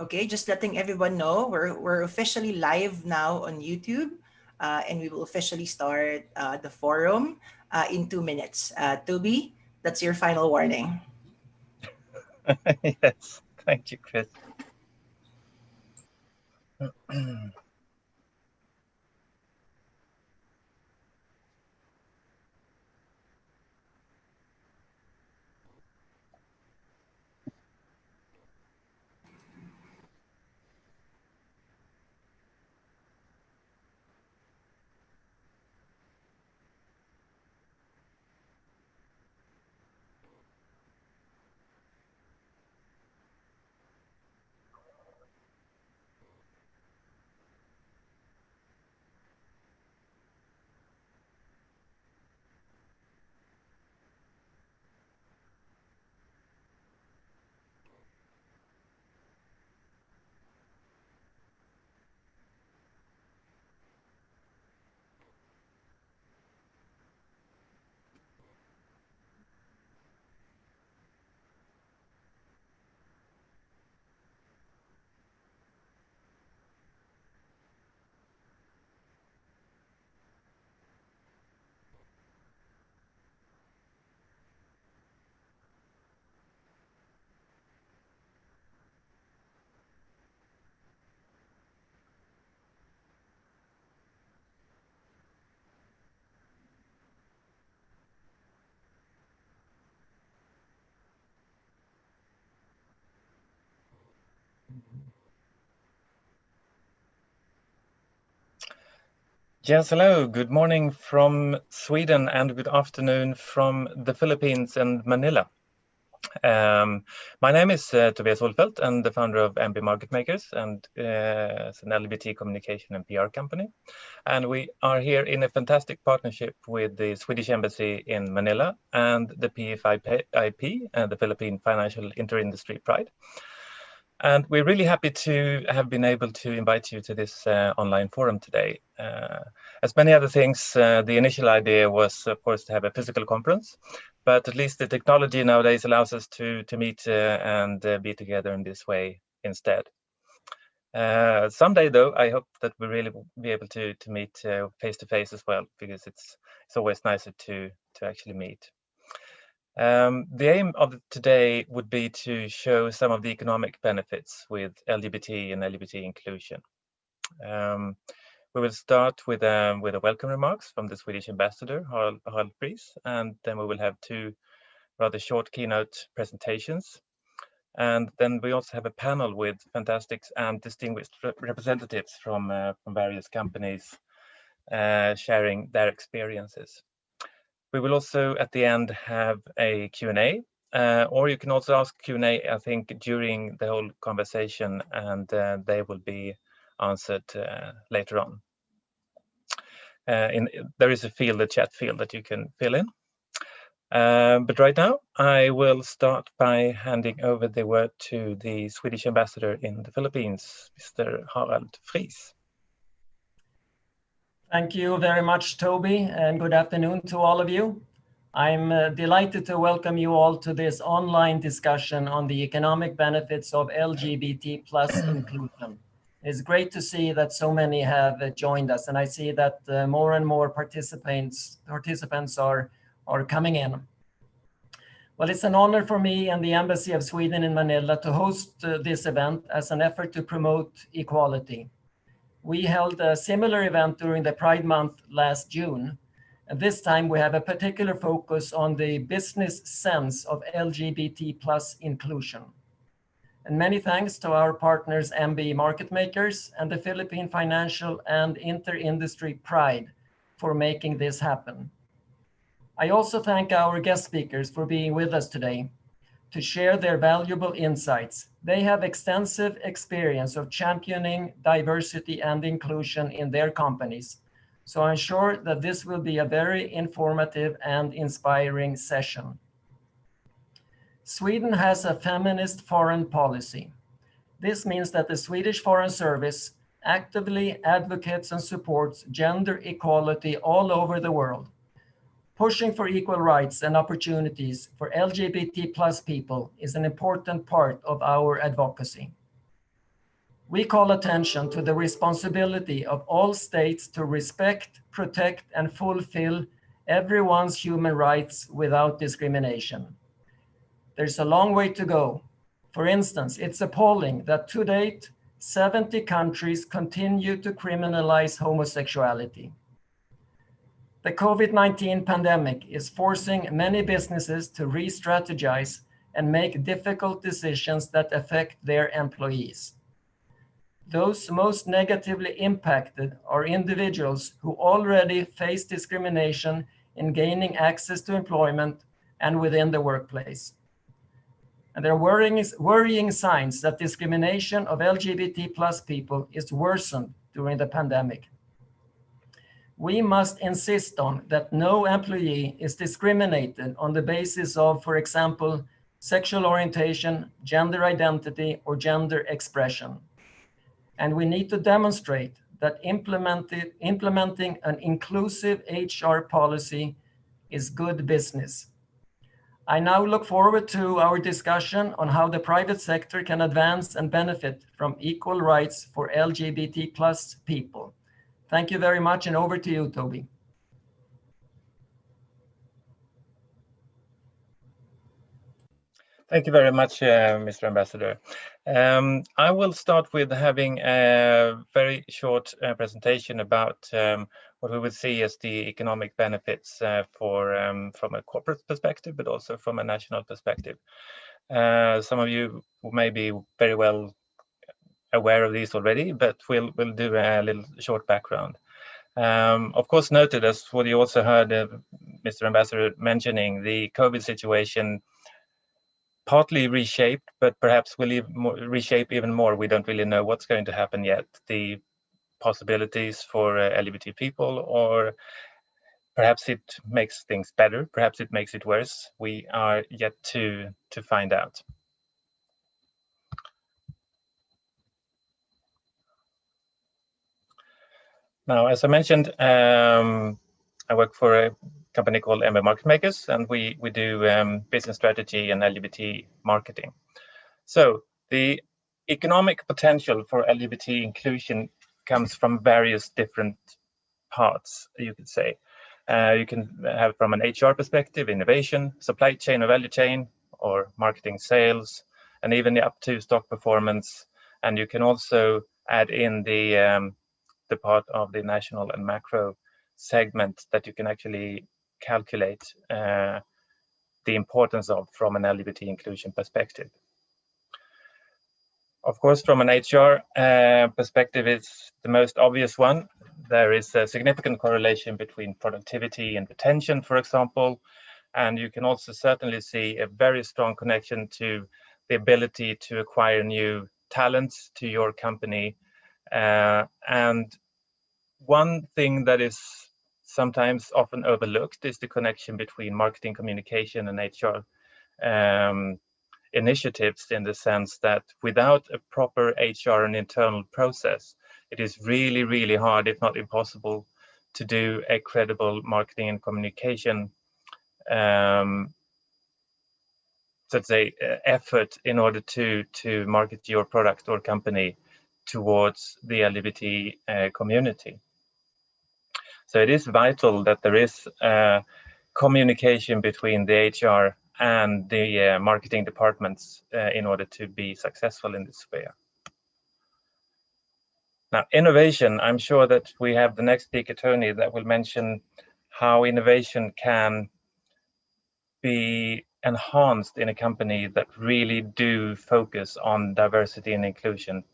Okay, just letting everyone know we're officially live now on YouTube, and we will officially start the forum in 2 minutes. Toby, that's your final warning. Yes, thank you, Chris. Yes, hello. Good morning from Sweden and good afternoon from the Philippines and Manila. My name is Tobias Holfelt and the founder of MB Market Makers, and it's an LGBT communication and PR company. And we are here in a fantastic partnership with the Swedish Embassy in Manila and the PFIP, the Philippine Financial Interindustry Pride. And we're really happy to have been able to invite you to this online forum today. As many other things, the initial idea was, of course, to have a physical conference, but at least the technology nowadays allows us to meet and be together in this way instead. Someday, though, I hope that we really will be able to meet face to face as well, because it's always nicer to actually meet. The aim of today would be to show some of the economic benefits with LGBT and LGBT inclusion. We will start with welcome remarks from the Swedish ambassador, Harald Fries, and then we will have two rather short keynote presentations. And then we also have a panel with fantastic and distinguished representatives from various companies sharing their experiences. We will also at the end have a Q&A, or you can also ask Q&A, I think, during the whole conversation, and they will be answered later on. There is a chat field that you can fill in. But right now, I will start by handing over the word to the Swedish ambassador in the Philippines, Mr. Harald Fries. Thank you very much, Toby, and good afternoon to all of you. I'm delighted to welcome you all to this online discussion on the economic benefits of LGBT plus inclusion. It's great to see that so many have joined us, and I see that more and more participants are coming in. Well, it's an honor for me and the Embassy of Sweden in Manila to host this event as an effort to promote equality. We held a similar event during the Pride Month last June. And this time we have a particular focus on the business sense of LGBT plus inclusion. And many thanks to our partners MB Market Makers and the Philippine Financial and Inter-Industry Pride for making this happen. I also thank our guest speakers for being with us today to share their valuable insights. They have extensive experience of championing diversity and inclusion in their companies. So I'm sure that this will be a very informative and inspiring session. Sweden has a feminist foreign policy. This means that the Swedish Foreign Service actively advocates and supports gender equality all over the world. Pushing for equal rights and opportunities for LGBT plus people is an important part of our advocacy. we call attention to the responsibility of all states to respect, protect, and fulfill everyone's human rights without discrimination. There's a long way to go. For instance, it's appalling that to date, 70 countries continue to criminalize homosexuality. The COVID-19 pandemic is forcing many businesses to re-strategize and make difficult decisions that affect their employees. Those most negatively impacted are individuals who already face discrimination in gaining access to employment and within the workplace. And there are worrying signs that discrimination of LGBT plus people is worsened during the pandemic. We must insist on that no employee is discriminated on the basis of, for example, sexual orientation, gender identity, or gender expression. And we need to demonstrate that implementing an inclusive HR policy is good business. I now look forward to our discussion on how the private sector can advance and benefit from equal rights for LGBT plus people. Thank you very much, and over to you, Toby. Thank you very much, Mr. Ambassador. I will start with having a very short presentation about what we would see as the economic benefits from a corporate perspective, but also from a national perspective. Some of you may be very well aware of these already, but we'll do a little short background. Of course, noted, as what you also heard Mr. Ambassador mentioning, the COVID situation partly reshaped, but perhaps will reshape even more. We don't really know what's going to happen yet. The possibilities for LGBT people, or perhaps it makes things better, perhaps it makes it worse. We are yet to find out. Now, as I mentioned, I work for a company called MB Market Makers, and we do business strategy and LGBT marketing. So the economic potential for LGBT inclusion comes from various different parts, you could say. You can have from an HR perspective, innovation, supply chain or value chain, or marketing, sales, and even up to stock performance. And you can also add in the part of the national and macro segment that you can actually calculate the importance of from an LGBT inclusion perspective. Of course, from an HR perspective, it's the most obvious one. There is a significant correlation between productivity and retention, for example, and you can also certainly see a very strong connection to the ability to acquire new talents to your company. And one thing that is sometimes often overlooked is the connection between marketing, communication, and HR initiatives, in the sense that without a proper HR and internal process, it is really, really hard, if not impossible, to do a credible marketing and communication let's say effort in order to market your product or company towards the LGBT community. So it is vital that there is communication between the HR and the marketing departments in order to be successful in this sphere. Now, innovation, I'm sure that we have the next speaker, Tony, that will mention how innovation can be enhanced in a company that really do focus on diversity and inclusion.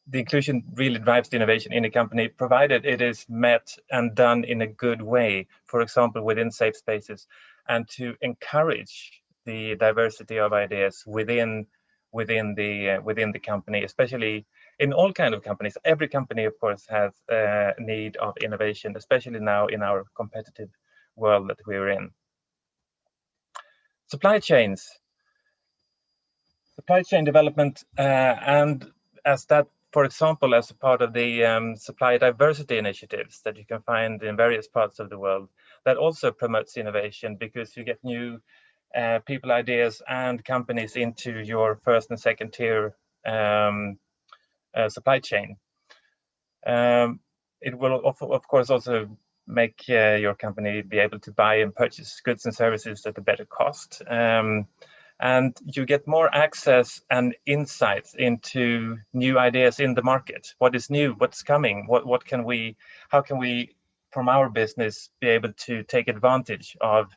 The inclusion really drives the innovation in a company, provided it is met and done in a good way, for example, within safe spaces, and to encourage the diversity of ideas within the company, especially in all kinds of companies. Every company, of course, has a need of innovation, especially now in our competitive world that we're in. Supply chain development, and as that, for example, as a part of the supply diversity initiatives that you can find in various parts of the world, that also promotes innovation, because you get new people, ideas, and companies into your first and second tier supply chain. It will, of course, also make your company be able to buy and purchase goods and services at a better cost. And you get more access and insights into new ideas in the market. What is new? What's coming? How can we, from our business, be able to take advantage of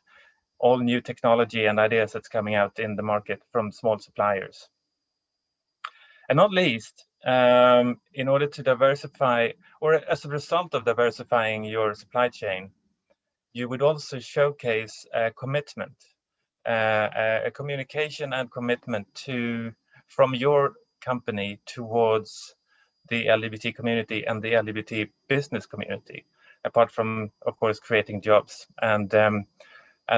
all new technology and ideas that's coming out in the market from small suppliers? And not least, in order to diversify, or as a result of diversifying your supply chain, you would also showcase a commitment, a communication and commitment from your company towards the LGBT community and the LGBT business community, apart from, of course, creating jobs, and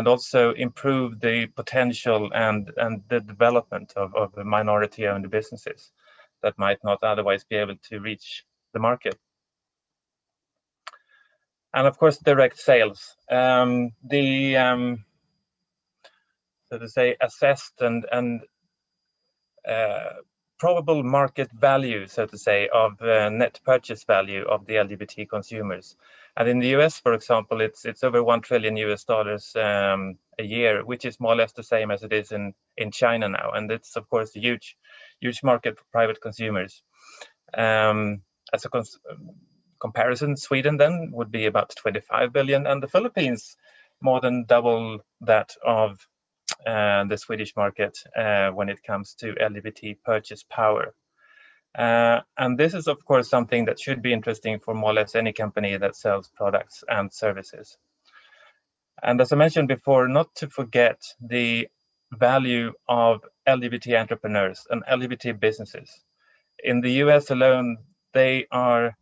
also improve the potential and the development of minority-owned businesses that might not otherwise be able to reach the market. And of course, direct sales. So to say, assessed and probable market value, so to say, of net purchase value of the LGBT consumers. And in the US, for example, it's over $1 trillion a year, which is more or less the same as it is in China now. And it's, of course, a huge market for private consumers. As a comparison, Sweden then would be about 25 billion, and the Philippines more than double that of the Swedish market when it comes to LGBT purchase power. And this is, of course, something that should be interesting for more or less any company that sells products and services. And as I mentioned before, not to forget the value of LGBT entrepreneurs and LGBT businesses. In the US alone, they are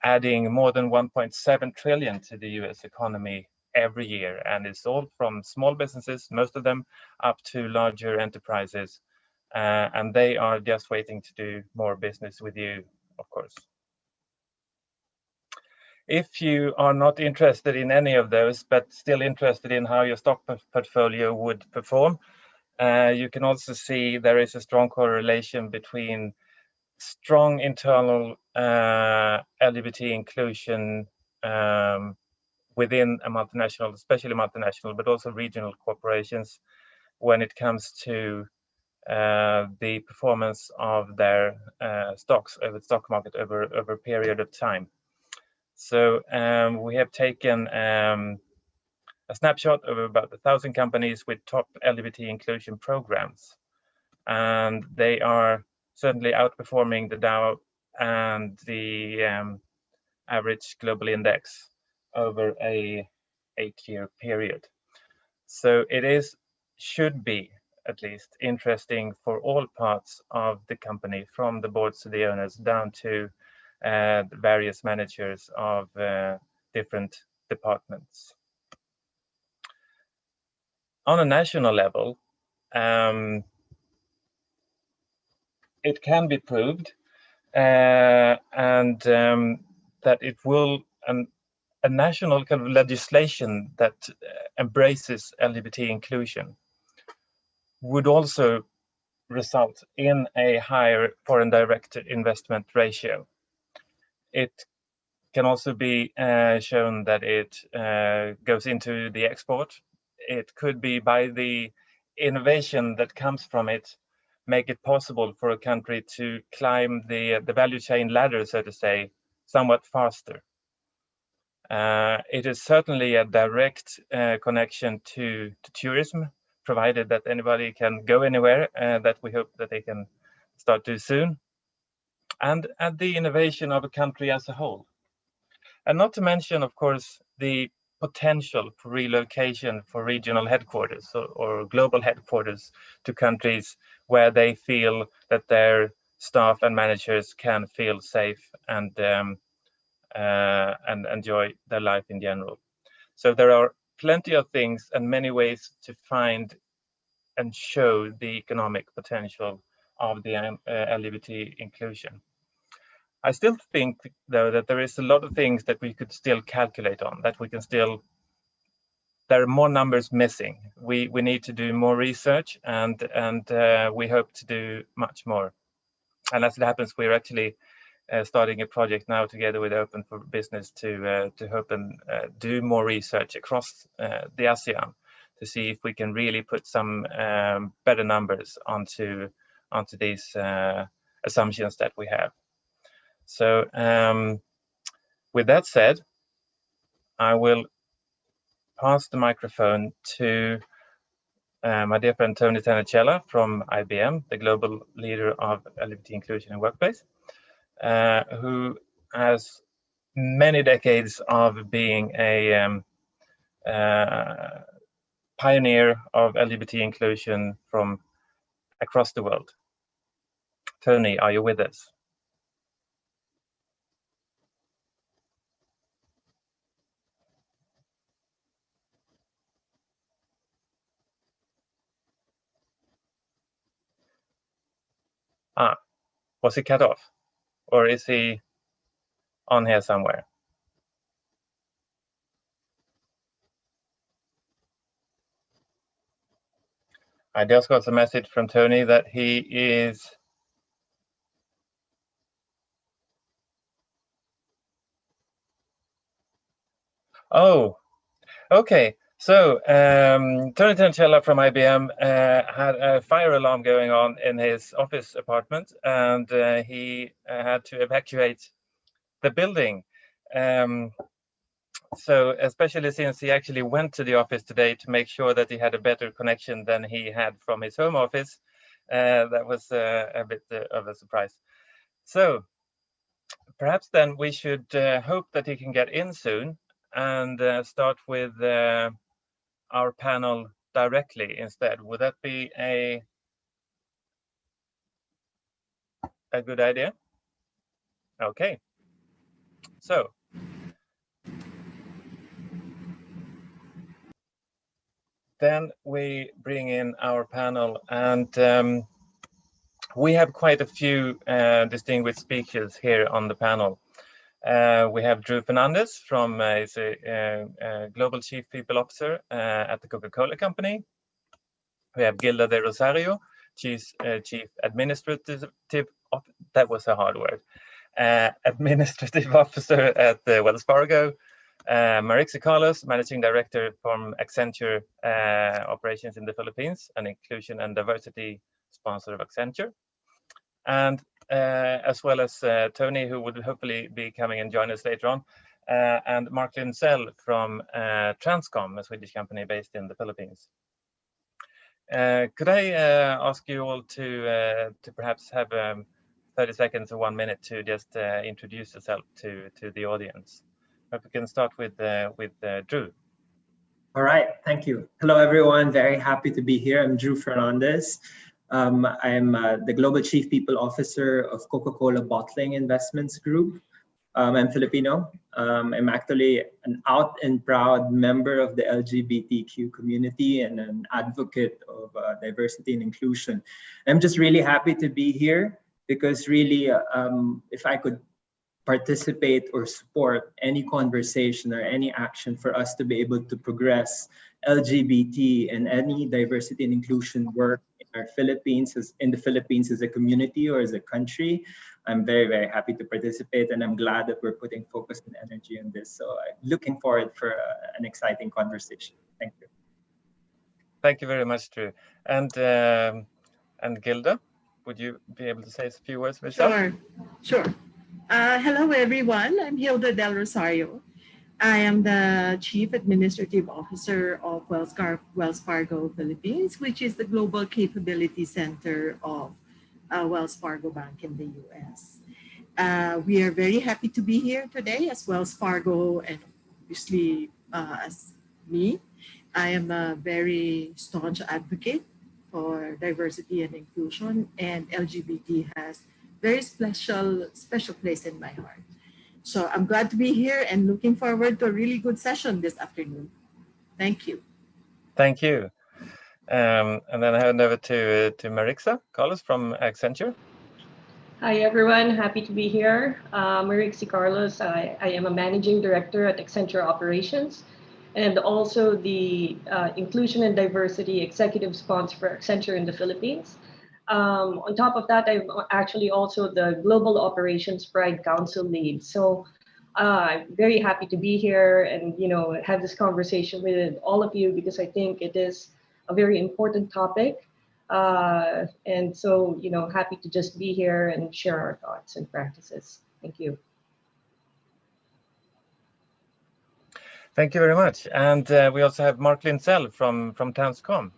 adding more than 1.7 trillion to the US economy every year, and it's all from small businesses, most of them, up to larger enterprises, and they are just waiting to do more business with you, of course. If you are not interested in any of those, but still interested in how your stock portfolio would perform, you can also see there is a strong correlation between strong internal LGBT inclusion within a multinational, especially multinational, but also regional corporations, when it comes to the performance of their stocks over the stock market over a period of time. So we have taken a snapshot of about 1,000 companies with top LGBT inclusion programs, and they are certainly outperforming the Dow and the average global index over a 8-year period. So it should be at least interesting for all parts of the company, from the boards to the owners down to the various managers of different departments. On a national level, it can be proved and that it will, a national kind of legislation that embraces LGBT inclusion would also result in a higher foreign direct investment ratio. It can also be shown that it goes into the export. It could be, by the innovation that comes from it, make it possible for a country to climb the value chain ladder, so to say, somewhat faster. It is certainly a direct connection to tourism, provided that anybody can go anywhere, that we hope that they can start to soon, and at the innovation of a country as a whole. And not to mention, of course, the potential for relocation for regional headquarters or global headquarters to countries where they feel that their staff and managers can feel safe and enjoy their life in general. So there are plenty of things and many ways to find and show the economic potential of the LGBT inclusion. I still think, though, that there is a lot of things that we could still calculate on, that we can still there are more numbers missing. We need to do more research, and we hope to do much more. And as it happens, we're actually starting a project now together with Open for Business to help and do more research across the ASEAN to see if we can really put some better numbers onto these assumptions that we have. So with that said, I will pass the microphone to my dear friend Tony Tenicela from IBM, the global leader of LGBT inclusion in workplace, who has many decades of being a pioneer of LGBT inclusion from across the world. Tony, are you with us? Was he cut off? Or is he on here somewhere? I just got a message from Tony that he is... Oh, okay. So Tony Tenicela from IBM had a fire alarm going on in his office apartment, and he had to evacuate the building. So especially since he actually went to the office today to make sure that he had a better connection than he had from his home office, that was a bit of a surprise. So perhaps then we should hope that he can get in soon and start with our panel directly instead. Would that be a good idea? Okay. So then we bring in our panel, and we have quite a few distinguished speakers here on the panel. We have Drew Fernandez from is a global chief people officer at the Coca-Cola company. We have Gilda de Rosario, chief administrative, that was a hard word, administrative officer at Wells Fargo. Marixie Carlos, managing director from Accenture operations in the Philippines, an inclusion and diversity sponsor of Accenture. And as well as Tony, who would hopefully be coming and join us later on, and Mark Lyndsell from Transcom, a Swedish company based in the Philippines. Could I ask you all to perhaps have 30 seconds or 1 minute to just introduce yourself to the audience? If we can start with Drew. All right, thank you. Hello, everyone. Very happy to be here. I'm Drew Fernandez. I'm the Global Chief People Officer of Coca-Cola Bottling Investments Group. I'm Filipino. I'm actually an out and proud member of the LGBTQ community and an advocate of diversity and inclusion. I'm just really happy to be here because really, if I could participate or support any conversation or any action for us to be able to progress LGBT and any diversity and inclusion work in the Philippines as a community or as a country, I'm very, very happy to participate, and I'm glad that we're putting focus and energy on this. So I'm looking forward for an exciting conversation. Thank you. Thank you very much, Drew. And Gilda, would you be able to say a few words for yourself? Sure. Hello, everyone. I'm Gilda del Rosario. I am the Chief Administrative Officer of Wells Fargo Philippines, which is the Global Capability Center of Wells Fargo Bank in the US. We are very happy to be here today as Wells Fargo, and obviously as me. I am a very staunch advocate for diversity and inclusion, and LGBT has very special place in my heart. So I'm glad to be here and looking forward to a really good session this afternoon. Thank you. Thank you. And then I hand over to Marixie Carlos from Accenture. Hi, everyone. Happy to be here. Marixie Carlos. I am a managing director at Accenture Operations. and also the Inclusion and Diversity Executive Sponsor for Accenture in the Philippines. On top of that, I'm actually also the Global Operations Pride Council lead. So I'm very happy to be here and have this conversation with all of you, because I think it is a very important topic. And so, happy to just be here and share our thoughts and practices. Thank you. Thank you very much. And we also have Mark Lyndsell from Transcom.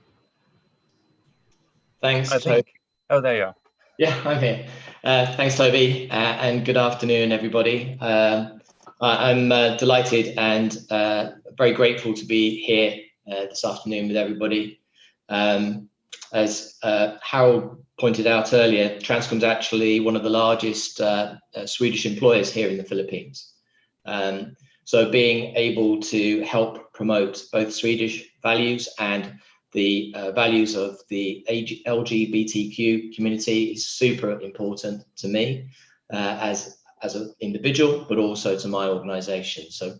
Thanks, I think. Oh, there you are. Yeah, I'm here. Thanks, Toby, and good afternoon, everybody. I'm delighted and very grateful to be here this afternoon with everybody. As Harold pointed out earlier, Transcom is actually one of the largest Swedish employers here in the Philippines. So being able to help promote both Swedish values and the values of the LGBTQ community is super important to me as an individual, but also to my organization. So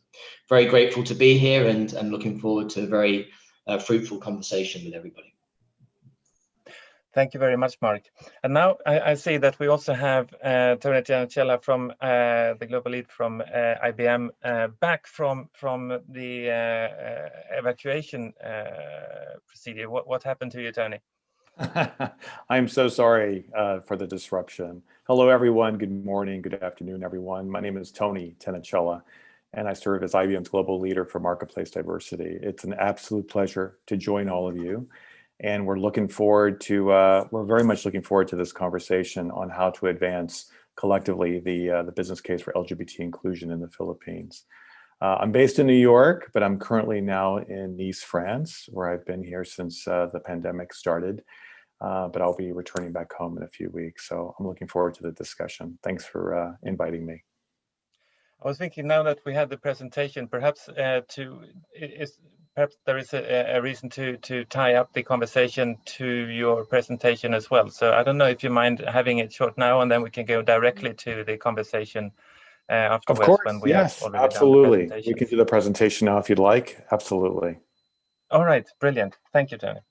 very grateful to be here and looking forward to a very fruitful conversation with everybody. Thank you very much, Mark. And now I see that we also have Tony Tenicela from the global lead from IBM back from the evacuation procedure. What happened to you, Tony? I'm so sorry for the disruption. Hello, everyone. Good morning. Good afternoon, everyone. My name is Tony Tenicela, and I serve as IBM's global leader for marketplace diversity. It's an absolute pleasure to join all of you. And we're looking forward to, we're very much looking forward to this conversation on how to advance collectively the business case for LGBT inclusion in the Philippines. I'm based in New York, but I'm currently now in Nice, France, where I've been here since the pandemic started. But I'll be returning back home in a few weeks. So I'm looking forward to the discussion. Thanks for inviting me. I was thinking now that we had the presentation, perhaps perhaps there is a reason to tie up the conversation to your presentation as well. So I don't know if you mind having it short now, and then we can go directly to the conversation afterwards. Of course, when we yes, have already absolutely. done the We can do the presentation now if you'd like. Absolutely. All right, brilliant. Thank you, Tony.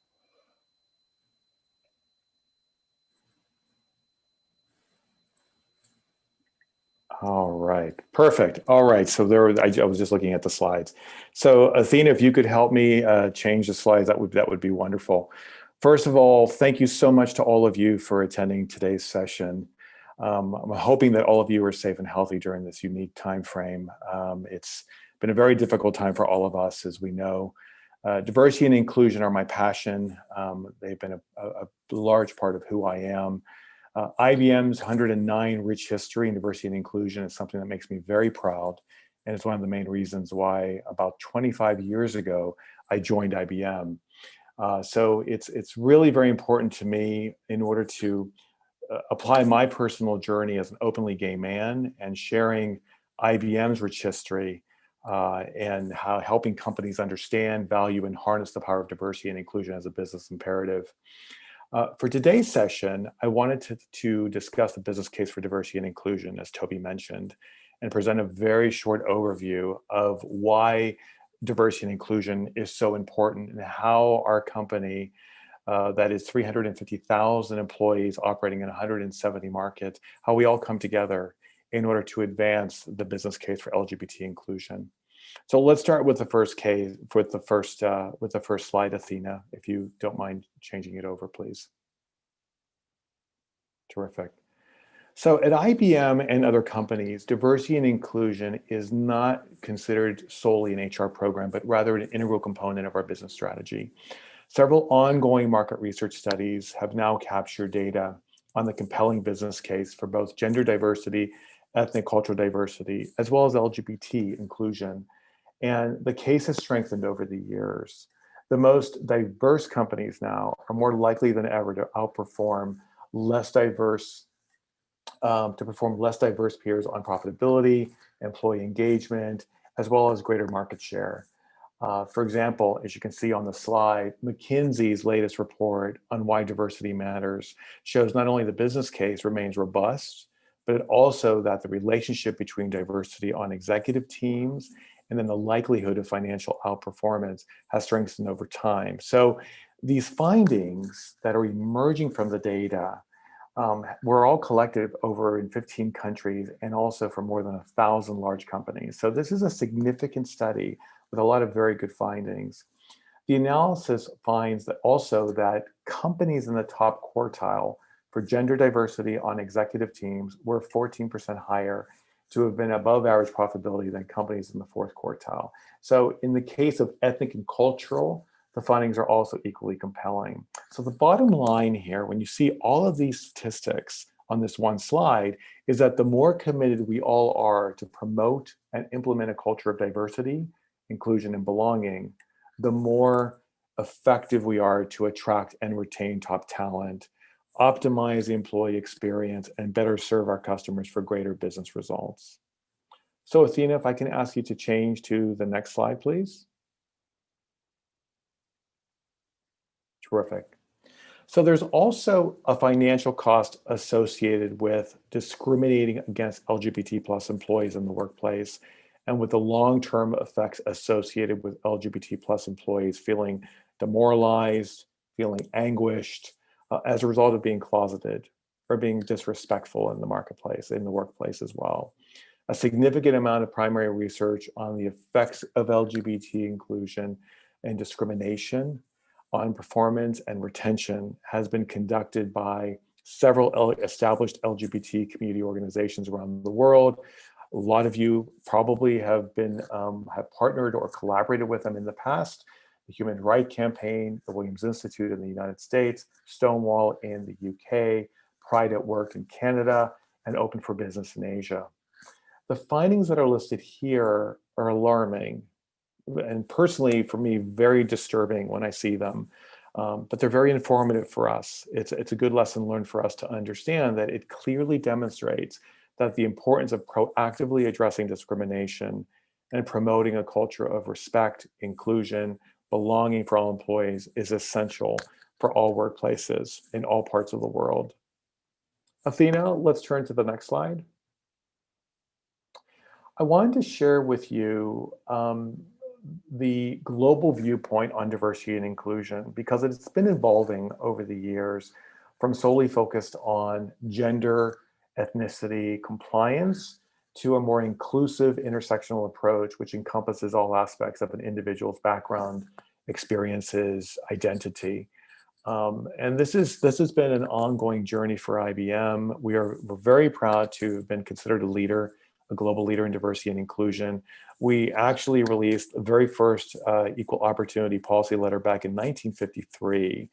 All right, perfect. All right, so I was just looking at the slides. So Athena, if you could help me change the slides, that would be wonderful. First of all, thank you so much to all of you for attending today's session. I'm hoping that all of you are safe and healthy during this unique time frame. It's been a very difficult time for all of us, as we know. Diversity and inclusion are my passion. They've been a large part of who I am. IBM's 109 rich history in diversity and inclusion is something that makes me very proud. And it's one of the main reasons why about 25 years ago, I joined IBM. So it's really very important to me in order to apply my personal journey as an openly gay man and sharing IBM's rich history and how helping companies understand, value, and harness the power of diversity and inclusion as a business imperative. For today's session, I wanted to discuss the business case for diversity and inclusion, as Toby mentioned, and present a very short overview of why diversity and inclusion is so important and how our company, that is 350,000 employees operating in 170 markets, how we all come together in order to advance the business case for LGBT inclusion. So let's start with the first case, with the first slide, Athena, if you don't mind changing it over, please. Terrific. So at IBM and other companies, diversity and inclusion is not considered solely an HR program, but rather an integral component of our business strategy. Several ongoing market research studies have now captured data on the compelling business case for both gender diversity, ethnic cultural diversity, as well as LGBT inclusion. And the case has strengthened over the years. The most diverse companies now are more likely than ever to outperform less diverse peers on profitability, employee engagement, as well as greater market share. For example, as you can see on the slide, McKinsey's latest report on why diversity matters shows not only the business case remains robust, but also that the relationship between diversity on executive teams and then the likelihood of financial outperformance has strengthened over time. So these findings that are emerging from the data were all collected over in 15 countries and also from more than 1,000 large companies. So this is a significant study with a lot of very good findings. The analysis finds that also that companies in the top quartile for gender diversity on executive teams were 14% higher to have been above average profitability than companies in the fourth quartile. So in the case of ethnic and cultural, the findings are also equally compelling. So the bottom line here, when you see all of these statistics on this one slide, is that the more committed we all are to promote and implement a culture of diversity, inclusion, and belonging, the more effective we are to attract and retain top talent, optimize the employee experience, and better serve our customers for greater business results. So Athena, if I can ask you to change to the next slide, please. Terrific. So there's also a financial cost associated with discriminating against LGBT plus employees in the workplace, and with the long-term effects associated with LGBT plus employees feeling demoralized, feeling anguished as a result of being closeted or being disrespectful in the marketplace, in the workplace as well. A significant amount of primary research on the effects of LGBT inclusion and discrimination on performance and retention has been conducted by several established LGBT community organizations around the world. A lot of you probably have been have partnered or collaborated with them in the past. The Human Rights Campaign, the Williams Institute in the United States, Stonewall in the UK, Pride at Work in Canada, and Open for Business in Asia. The findings that are listed here are alarming, and personally, for me, very disturbing when I see them. But they're very informative for us. It's a good lesson learned for us to understand that it clearly demonstrates that the importance of proactively addressing discrimination and promoting a culture of respect, inclusion, belonging for all employees is essential for all workplaces in all parts of the world. Athena, let's turn to the next slide. I wanted to share with you the global viewpoint on diversity and inclusion, because it's been evolving over the years from solely focused on gender, ethnicity, compliance, to a more inclusive intersectional approach, which encompasses all aspects of an individual's background, experiences, identity. And this has been an ongoing journey for IBM. We're very proud to have been considered a global leader in diversity and inclusion. We actually released the very first equal opportunity policy letter back in 1953,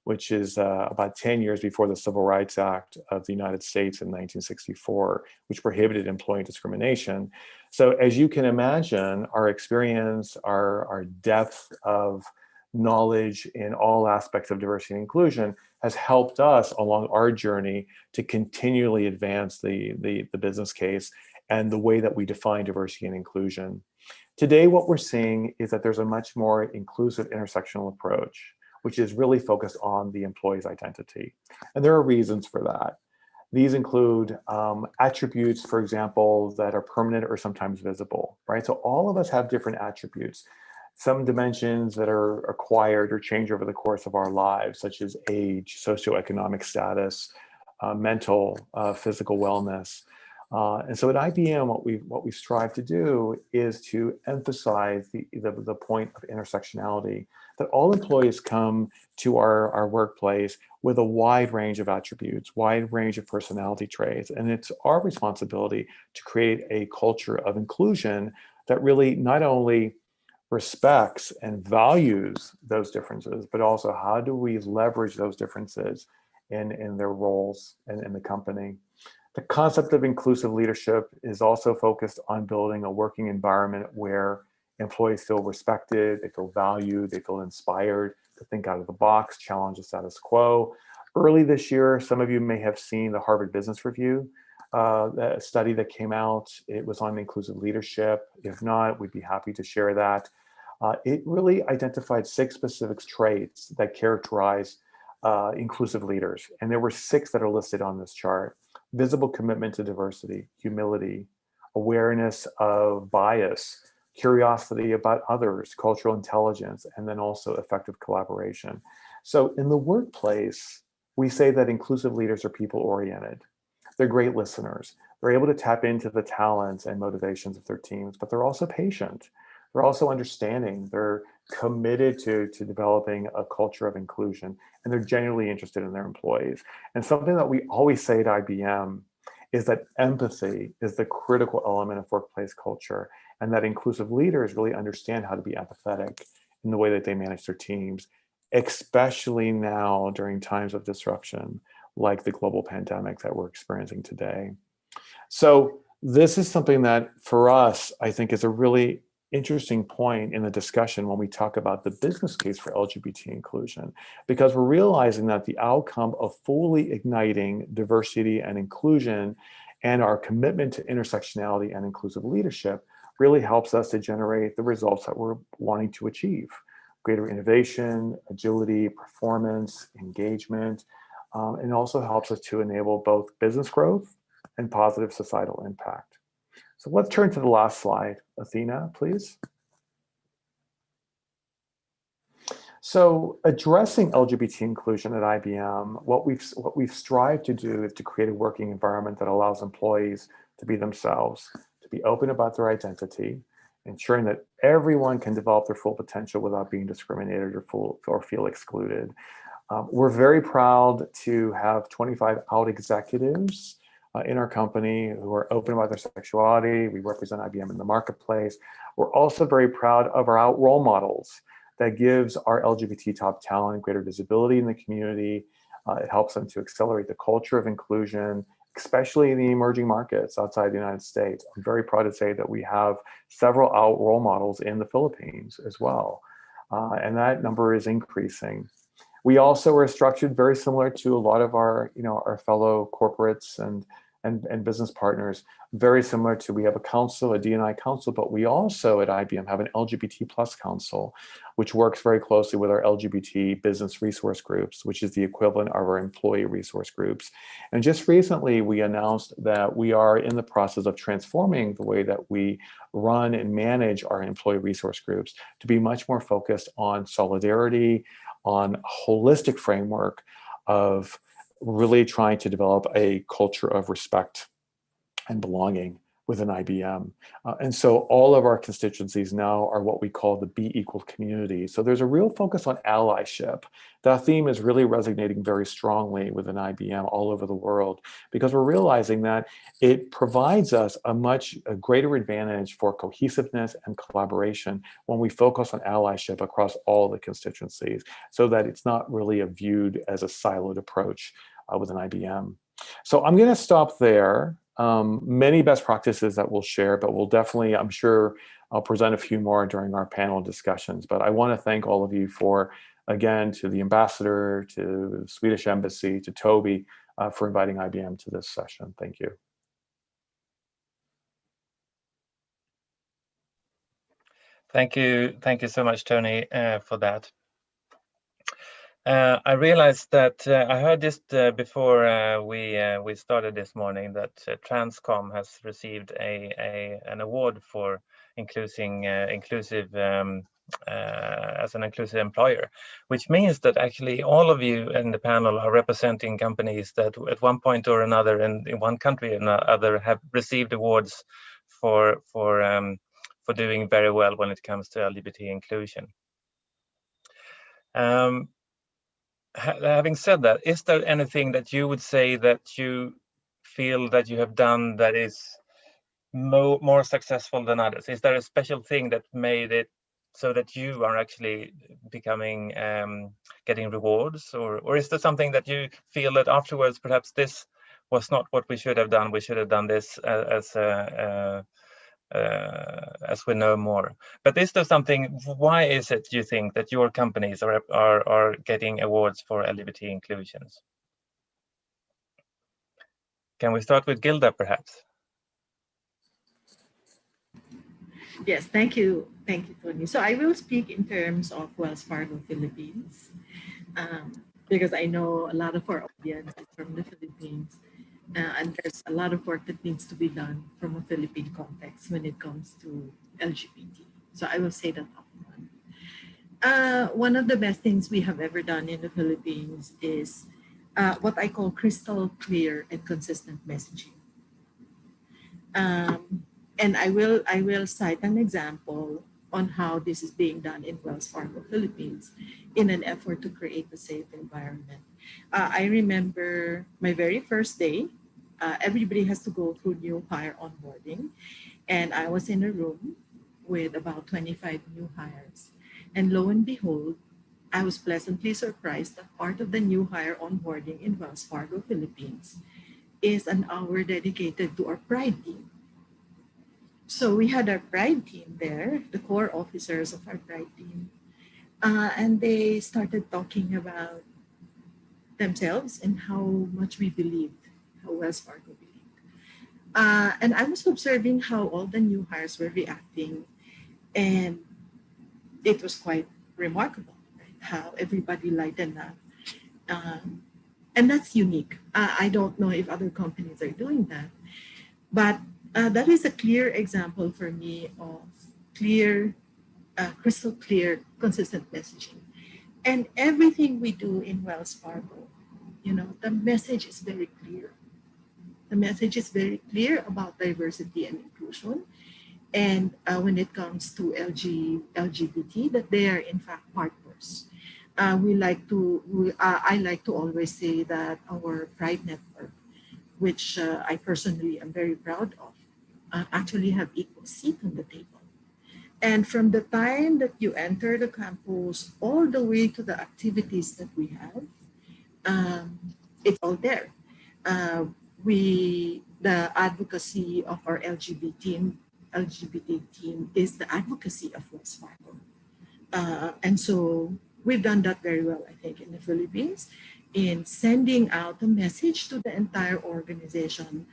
which is about 10 years before the Civil Rights Act of the United States in 1964, which prohibited employee discrimination. So as you can imagine, our experience, our depth of knowledge in all aspects of diversity and inclusion has helped us along our journey to continually advance the business case and the way that we define diversity and inclusion. Today, what we're seeing is that there's a much more inclusive intersectional approach, which is really focused on the employee's identity. And there are reasons for that. These include attributes, for example, that are permanent or sometimes visible, right? So all of us have different attributes. Some dimensions that are acquired or change over the course of our lives, such as age, socioeconomic status, mental, physical wellness. And so at IBM, what we strive to do is to emphasize the point of intersectionality, that all employees come to our workplace with a wide range of attributes, wide range of personality traits. And it's our responsibility to create a culture of inclusion that really not only respects and values those differences, but also how do we leverage those differences in their roles and in the company. The concept of inclusive leadership is also focused on building a working environment where employees feel respected, they feel valued, they feel inspired to think out of the box, challenge the status quo. Early this year, some of you may have seen the Harvard Business Review, a study that came out. It was on inclusive leadership. If not, we'd be happy to share that. It really identified 6 specific traits that characterize inclusive leaders. And there were 6 that are listed on this chart. Visible commitment to diversity, humility, awareness of bias, curiosity about others, cultural intelligence, and then also effective collaboration. So in the workplace, we say that inclusive leaders are people-oriented. They're great listeners. They're able to tap into the talents and motivations of their teams, but they're also patient. They're also understanding. They're committed to developing a culture of inclusion, and they're genuinely interested in their employees. And something that we always say at IBM is that empathy is the critical element of workplace culture, and that inclusive leaders really understand how to be empathetic in the way that they manage their teams, especially now during times of disruption like the global pandemic that we're experiencing today. So this is something that for us, I think is a really interesting point in the discussion when we talk about the business case for LGBT inclusion, because we're realizing that the outcome of fully igniting diversity and inclusion and our commitment to intersectionality and inclusive leadership really helps us to generate the results that we're wanting to achieve: greater innovation, agility, performance, engagement, and also helps us to enable both business growth and positive societal impact. So let's turn to the last slide. Athena, please. So addressing LGBT inclusion at IBM, what we've strived to do is to create a working environment that allows employees to be themselves, to be open about their identity, ensuring that everyone can develop their full potential without being discriminated or feel excluded. We're very proud to have 25 out executives in our company who are open about their sexuality. We represent IBM in the marketplace. We're also very proud of our out role models that gives our LGBT top talent greater visibility in the community. It helps them to accelerate the culture of inclusion, especially in the emerging markets outside the United States. I'm very proud to say that we have several out role models in the Philippines as well. And that number is increasing. We also are structured very similar to a lot of our, our fellow corporates and business partners, very similar to, we have a council, a D&I council, but we also at IBM have an LGBT plus council, which works very closely with our LGBT business resource groups, which is the equivalent of our employee resource groups. And just recently, we announced that we are in the process of transforming the way that we run and manage our employee resource groups to be much more focused on solidarity, on a holistic framework of really trying to develop a culture of respect and belonging within IBM. And so all of our constituencies now are what we call the Be Equal community. So there's a real focus on allyship. That theme is really resonating very strongly within IBM all over the world, because we're realizing that it provides us a much greater advantage for cohesiveness and collaboration when we focus on allyship across all the constituencies, so that it's not really viewed as a siloed approach within IBM. So I'm going to stop there. Many best practices that we'll share, but we'll definitely, I'm sure, I'll present a few more during our panel discussions. But I want to thank all of you for, again, to the ambassador, to the Swedish Embassy, to Toby, for inviting IBM to this session. Thank you. Thank you so much, Tony, for that. I realized that I heard just before we started this morning that Transcom has received an award for inclusive as an inclusive employer, which means that actually all of you in the panel are representing companies that at one point or another in one country or another have received awards for doing very well when it comes to LGBT inclusion. Having said that, is there anything that you would say that you feel that you have done that is more successful than others? Is there a special thing that made it so that you are actually becoming getting rewards, or is there something that you feel that afterwards perhaps this was not what we should have done? We should have done this as we know more. But is there something? Why is it you think that your companies are getting awards for LGBT inclusions? Can we start with Gilda, perhaps? Yes, thank you, Tony. So I will speak in terms of Wells Fargo Philippines, because I know a lot of our audience is from the Philippines. And there's a lot of work that needs to be done from a Philippine context when it comes to LGBT. So I will say that upfront. One of the best things we have ever done in the Philippines is what I call crystal clear and consistent messaging. And I will cite an example on how this is being done in Wells Fargo, Philippines, in an effort to create a safe environment. I remember my very first day. Everybody has to go through new hire onboarding, and I was in a room with about 25 new hires. And lo and behold, I was pleasantly surprised that part of the new hire onboarding in Wells Fargo, Philippines is an hour dedicated to our Pride team. So we had our Pride team there, the core officers of our Pride team, and they started talking about themselves and how much we believed, how Wells Fargo believed. And I was observing how all the new hires were reacting, and it was quite remarkable, right? How everybody lightened up. And that's unique. I don't know if other companies are doing that, but that is a clear example for me of clear, crystal clear, consistent messaging. And everything we do in Wells Fargo, the message is very clear. The message is very clear about diversity and inclusion. And when it comes to LGBT, that they are in fact partners. I like to always say that our Pride Network, which I personally am very proud of, actually have equal seat on the table. And from the time that you enter the campus all the way to the activities that we have, it's all there. The advocacy of our LGBT team is the advocacy of Wells Fargo. And so we've done that very well, I think, in the Philippines, in sending out a message to the entire organization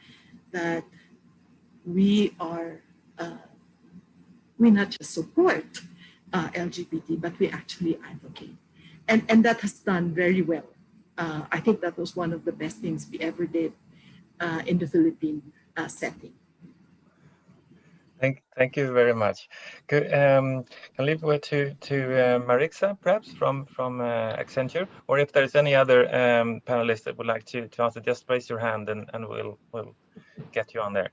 that we not just support LGBT, but we actually advocate. And that has done very well. I think that was one of the best things we ever did in the Philippine setting. Thank you very much. Can leave it to Marixa, perhaps from Accenture, or if there's any other panelists that would like to answer, just raise your hand and we'll get you on there.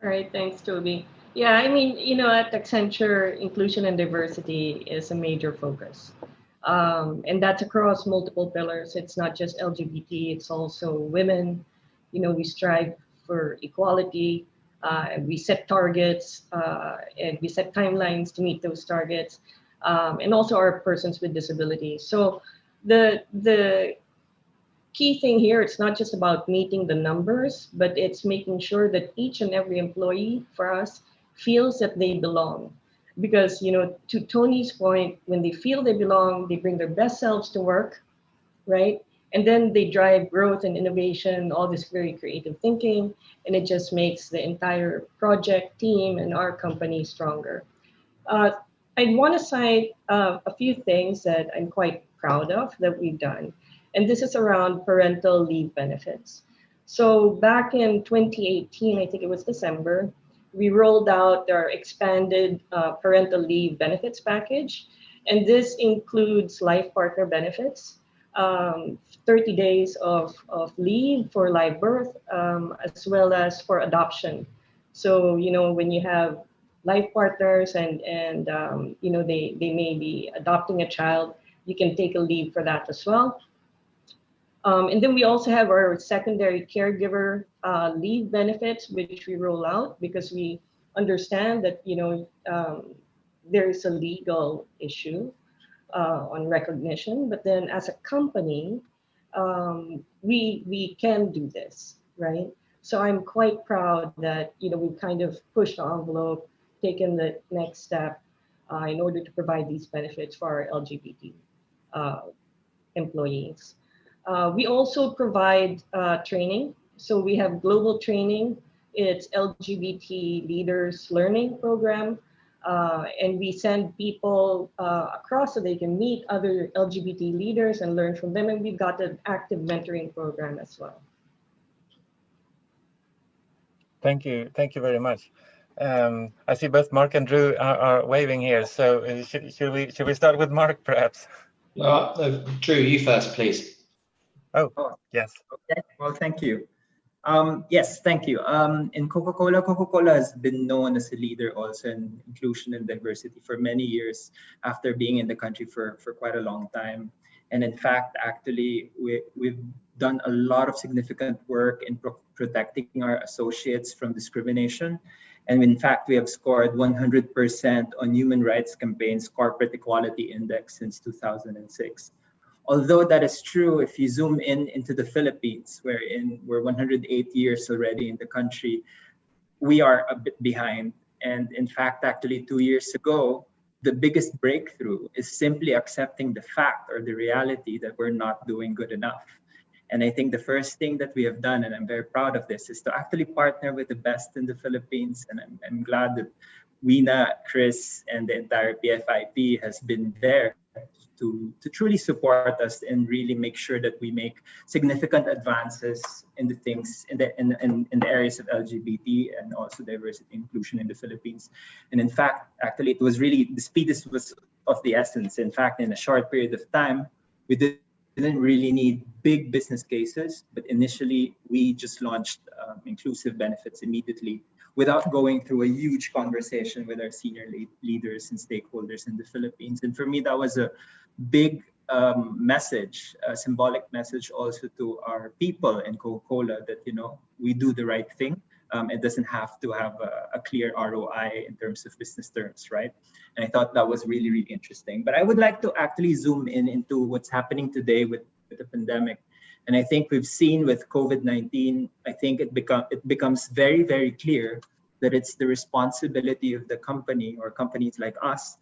All right, thanks, Toby. Yeah, I mean, at Accenture, inclusion and diversity is a major focus. And that's across multiple pillars. It's not just LGBT, it's also women. We strive for equality. We set targets and we set timelines to meet those targets, and also our persons with disabilities. So the key thing here, it's not just about meeting the numbers, but it's making sure that each and every employee for us feels that they belong. Because, to Tony's point, when they feel they belong, they bring their best selves to work, right? And then they drive growth and innovation, all this very creative thinking, and it just makes the entire project team and our company stronger. I'd want to cite a few things that I'm quite proud of that we've done. And this is around parental leave benefits. So back in 2018, I think it was December, we rolled out our expanded parental leave benefits package. And this includes life partner benefits, 30 days of leave for live birth, as well as for adoption. So, when you have life partners and they may be adopting a child, you can take a leave for that as well. And then we also have our secondary caregiver leave benefits, which we roll out because we understand that, there is a legal issue on recognition, but then as a company, we can do this, right? So I'm quite proud that we've kind of pushed the envelope, taken the next step in order to provide these benefits for our LGBT employees. We also provide training. So we have global training. It's LGBT Leaders Learning Program. And we send people across so they can meet other LGBT leaders and learn from them. And we've got an active mentoring program as well. Thank you very much. I see both Mark and Drew are waving here. So should we start with Mark, perhaps? Drew, you first, please. Oh, Oh, yes. okay. Well, thank you. Yes, thank you. In Coca-Cola has been known as a leader also in inclusion and diversity for many years after being in the country for quite a long time. And in fact, actually, we've done a lot of significant work in protecting our associates from discrimination. And in fact, we have scored 100% on Human Rights Campaign's Corporate Equality Index since 2006. Although that is true, if you zoom in into the Philippines, wherein we're 108 years already in the country, we are a bit behind. And in fact, actually 2 years ago, the biggest breakthrough is simply accepting the fact or the reality that we're not doing good enough. And I think the first thing that we have done, and I'm very proud of this, is to actually partner with the best in the Philippines. And I'm glad that Wina, Chris, and the entire PFIP has been there to truly support us and really make sure that we make significant advances in the things in the areas of LGBT and also diversity inclusion in the Philippines. And in fact, actually, it was really the speed was of the essence. In fact, in a short period of time, we didn't really need big business cases, but initially we just launched inclusive benefits immediately without going through a huge conversation with our senior leaders and stakeholders in the Philippines. And for me, that was a big message, a symbolic message also to our people in Coca-Cola that, we do the right thing. It doesn't have to have a clear ROI in terms of business terms, right? And I thought that was really, really interesting. But I would like to actually zoom in into what's happening today with the pandemic. And I think we've seen with COVID-19, I think it becomes very, very clear that it's the responsibility of the company or companies like us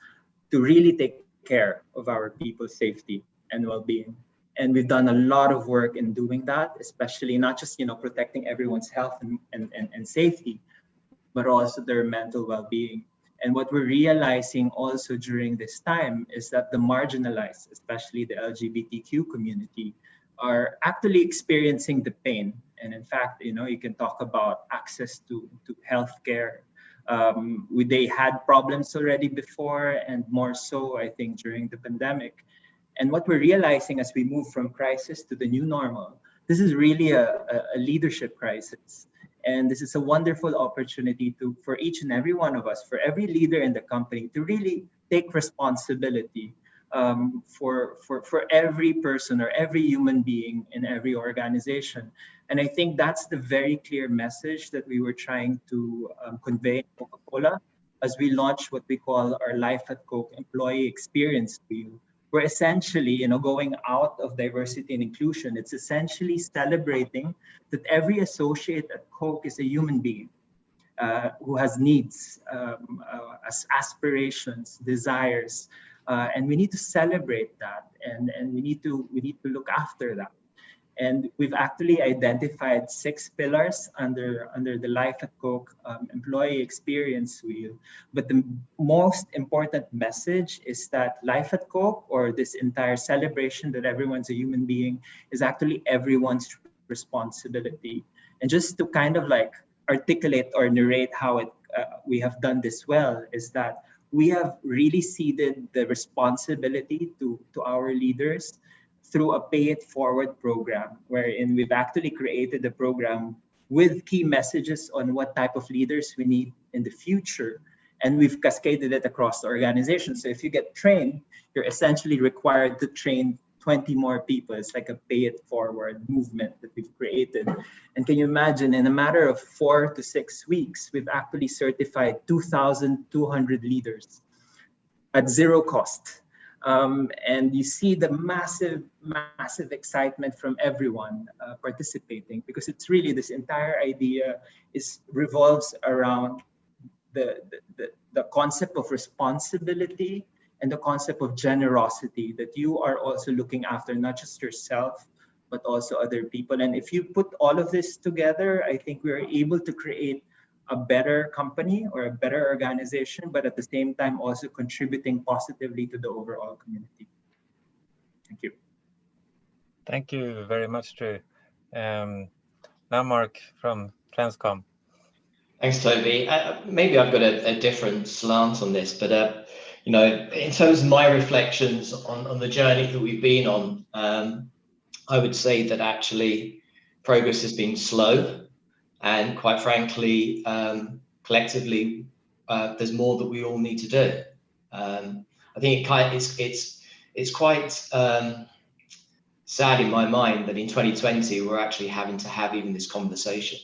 to really take care of our people's safety and well-being. And we've done a lot of work in doing that, especially not just protecting everyone's health and safety, but also their mental well-being. And what we're realizing also during this time is that the marginalized, especially the LGBTQ community, are actually experiencing the pain. And in fact, you can talk about access to healthcare. They had problems already before, and more so, I think, during the pandemic. And what we're realizing as we move from crisis to the new normal, this is really a leadership crisis. And this is a wonderful opportunity for each and every one of us, for every leader in the company, to really take responsibility for every person or every human being in every organization. And I think that's the very clear message that we were trying to convey in Coca-Cola as we launched what we call our Life at Coke Employee Experience Wheel. We're essentially, going out of diversity and inclusion. It's essentially celebrating that every associate at Coke is a human being who has needs, aspirations, desires, and we need to celebrate that, and we need to look after that. And we've actually identified 6 pillars under the Life at Coke employee experience wheel. But the most important message is that Life at Coke, or this entire celebration that everyone's a human being, is actually everyone's responsibility. And just to kind of articulate or narrate how we have done this well is that we have really ceded the responsibility to our leaders through a pay it forward program, wherein we've actually created a program with key messages on what type of leaders we need in the future. And we've cascaded it across the organization. So if you get trained, you're essentially required to train 20 more people. It's like a pay it forward movement that we've created. And can you imagine, in a matter of 4 to 6 weeks, we've actually certified 2,200 leaders at zero cost. And you see the massive excitement from everyone participating, because it's really, this entire idea revolves around the concept of responsibility and the concept of generosity, that you are also looking after not just yourself, but also other people. And if you put all of this together, I think we're able to create a better company or a better organization, but at the same time also contributing positively to the overall community. Thank you. Thank you very much, Drew. Now Mark from Transcom. Thanks, Toby. Maybe I've got a different slant on this, but you know, in terms of my reflections on the journey that we've been on, I would say that actually progress has been slow, and quite frankly, collectively, there's more that we all need to do. I think it's quite sad in my mind that in 2020 we're actually having to have even this conversation.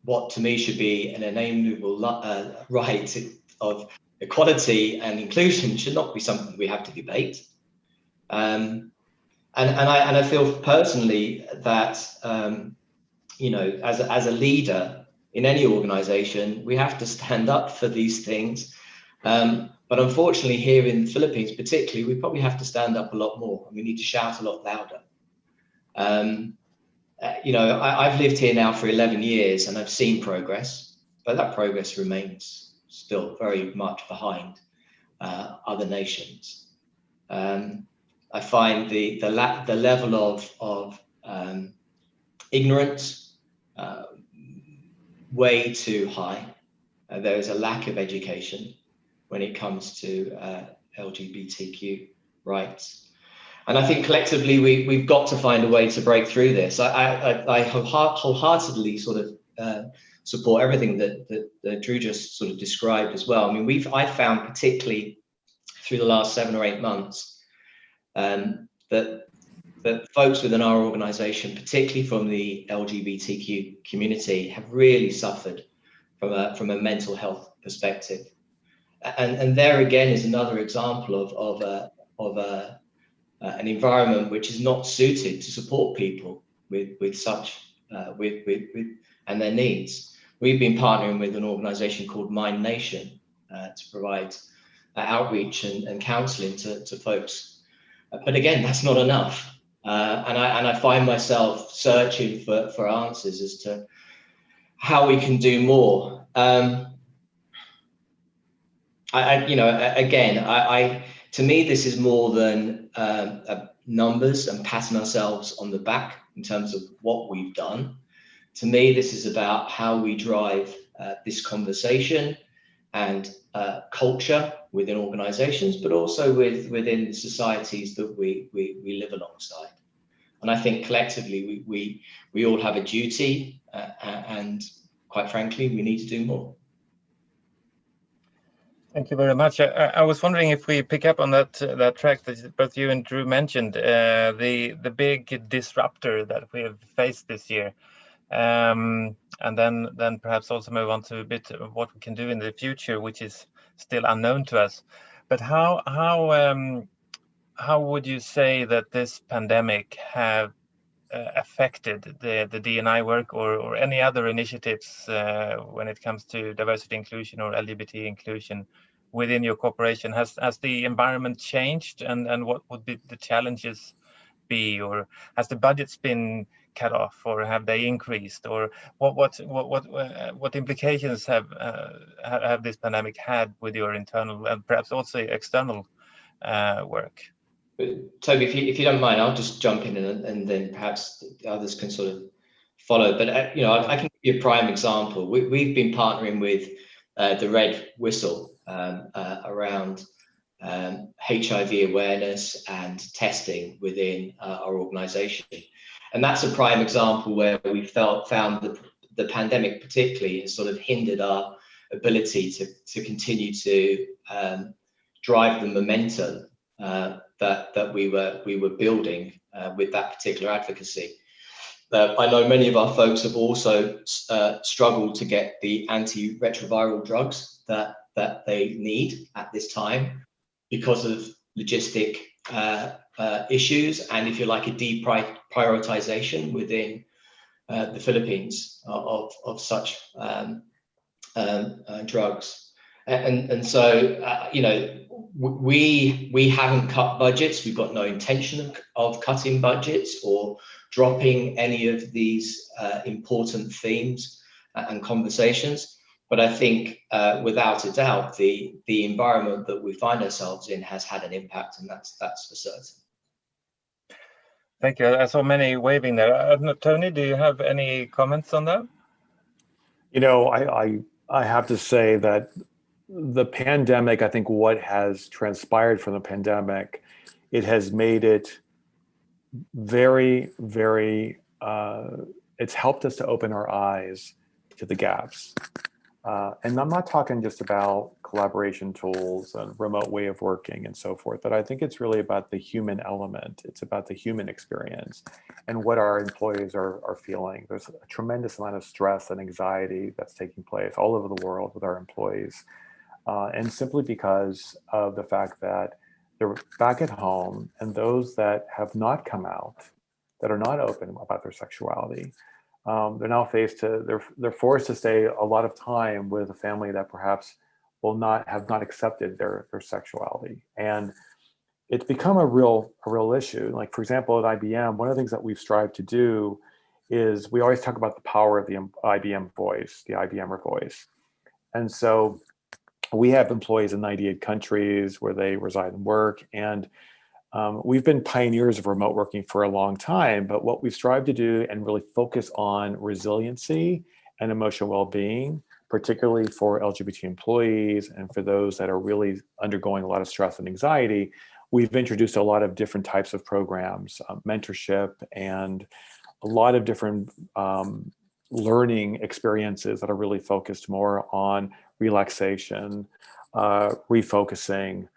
What to me should be an inalienable right of equality and inclusion should not be something we have to debate. And I feel personally that you know, as a leader in any organization, we have to stand up for these things. But unfortunately, here in the Philippines, particularly, we probably have to stand up a lot more, and we need to shout a lot louder. You know, I've lived here now for 11 years, and I've seen progress, but that progress remains still very much behind other nations. I find the level of ignorance way too high. There is a lack of education when it comes to LGBTQ rights. And I think collectively we've got to find a way to break through this. I wholeheartedly sort of support everything that Drew just sort of described as well. I mean, I found particularly through the last 7 or 8 months that folks within our organization, particularly from the LGBTQ community, have really suffered from a mental health perspective. And there again is another example of an environment which is not suited to support people with such and their needs. We've been partnering with an organization called Mind Nation to provide outreach and counseling to folks. But again, that's not enough. And I find myself searching for answers as to how we can do more. To me, this is more than numbers and patting ourselves on the back in terms of what we've done. To me, this is about how we drive this conversation and culture within organizations, but also within the societies that we live alongside. And I think collectively, we all have a duty, and quite frankly, we need to do more. Thank you very much. I was wondering if we pick up on that track that both you and Drew mentioned, the big disruptor that we have faced this year, and then perhaps also move on to a bit of what we can do in the future, which is still unknown to us. But how would you say that this pandemic have affected the D&I work or any other initiatives when it comes to diversity inclusion or LGBT inclusion within your corporation? Has the environment changed, and what would be the challenges be, or has the budgets been cut off, or have they increased, or what implications have this pandemic had with your internal and perhaps also external work? Toby, if you don't mind, I'll just jump in and then perhaps the others can sort of follow. But I can give you a prime example. We've been partnering with the Red Whistle around HIV awareness and testing within our organisation, and that's a prime example where we found that the pandemic particularly has sort of hindered our ability to continue to drive the momentum that we were building with that particular advocacy. I know many of our folks have also struggled to get the antiretroviral drugs that they need at this time because of logistic issues and, if you like, a deprioritization within the Philippines of such drugs. And so, we haven't cut budgets. We've got no intention of cutting budgets or dropping any of these important themes and conversations. But I think, without a doubt, the environment that we find ourselves in has had an impact, and that's for certain. Thank you. I saw many waving there. Tony, do you have any comments on that? You know, I have to say that the pandemic, I think what has transpired from the pandemic, it has made it very, very, it's helped us to open our eyes to the gaps. And I'm not talking just about collaboration tools and remote way of working and so forth, but I think it's really about the human element. It's about the human experience and what our employees are feeling. There's a tremendous amount of stress and anxiety that's taking place all over the world with our employees. And simply because of the fact that they're back at home, and those that have not come out, that are not open about their sexuality, they're now faced to, they're forced to stay a lot of time with a family that perhaps will not have not accepted their sexuality. And it's become a real issue. Like, for example, at IBM, one of the things that we've strived to do is we always talk about the power of the IBM voice, the IBMer voice. And so we have employees in 98 countries where they reside and work. And we've been pioneers of remote working for a long time, but what we've strived to do and really focus on resiliency and emotional well-being, particularly for LGBT employees and for those that are really undergoing a lot of stress and anxiety, we've introduced a lot of different types of programs, mentorship, and a lot of different learning experiences that are really focused more on relaxation, refocusing,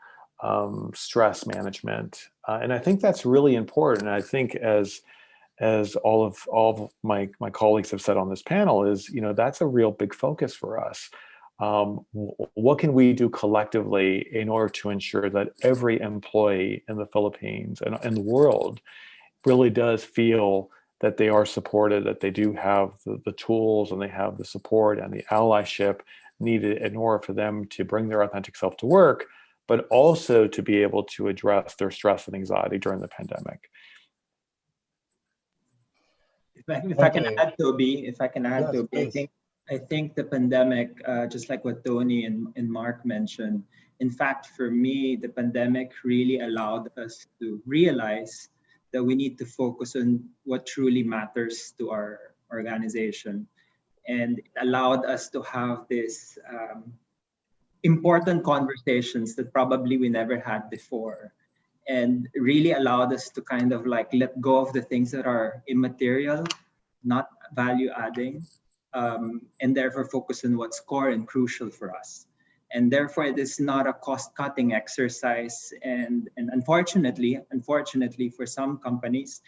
stress management. And I think that's really important. And I think as all of my colleagues have said on this panel is, you know, that's a real big focus for us. What can we do collectively in order to ensure that every employee in the Philippines and in the world really does feel that they are supported, that they do have the tools and they have the support and the allyship needed in order for them to bring their authentic self to work, but also to be able to address their stress and anxiety during the pandemic. If I can add, Toby, Yes, Toby, I think the pandemic, just like what Tony and Mark mentioned, in fact, for me, the pandemic really allowed us to realize that we need to focus on what truly matters to our organization. And it allowed us to have this important conversations that probably we never had before, and really allowed us to kind of like let go of the things that are immaterial, not value adding, and therefore focus on what's core and crucial for us. And therefore, it is not a cost-cutting exercise. And unfortunately for some companies,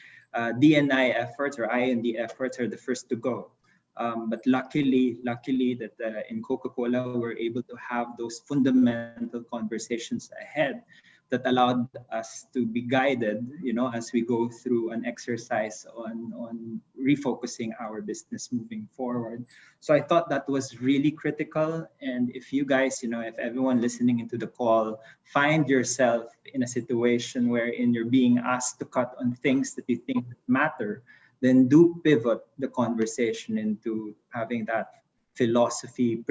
D&I efforts or I&D efforts are the first to go. But luckily that in Coca-Cola, we're able to have those fundamental conversations ahead that allowed us to be guided, you know, as we go through an exercise on refocusing our business moving forward. So I thought that was really critical. And if you guys, you know, if everyone listening into the call find yourself in a situation wherein you're being asked to cut on things that you think matter, then do pivot the conversation into having that philosophy,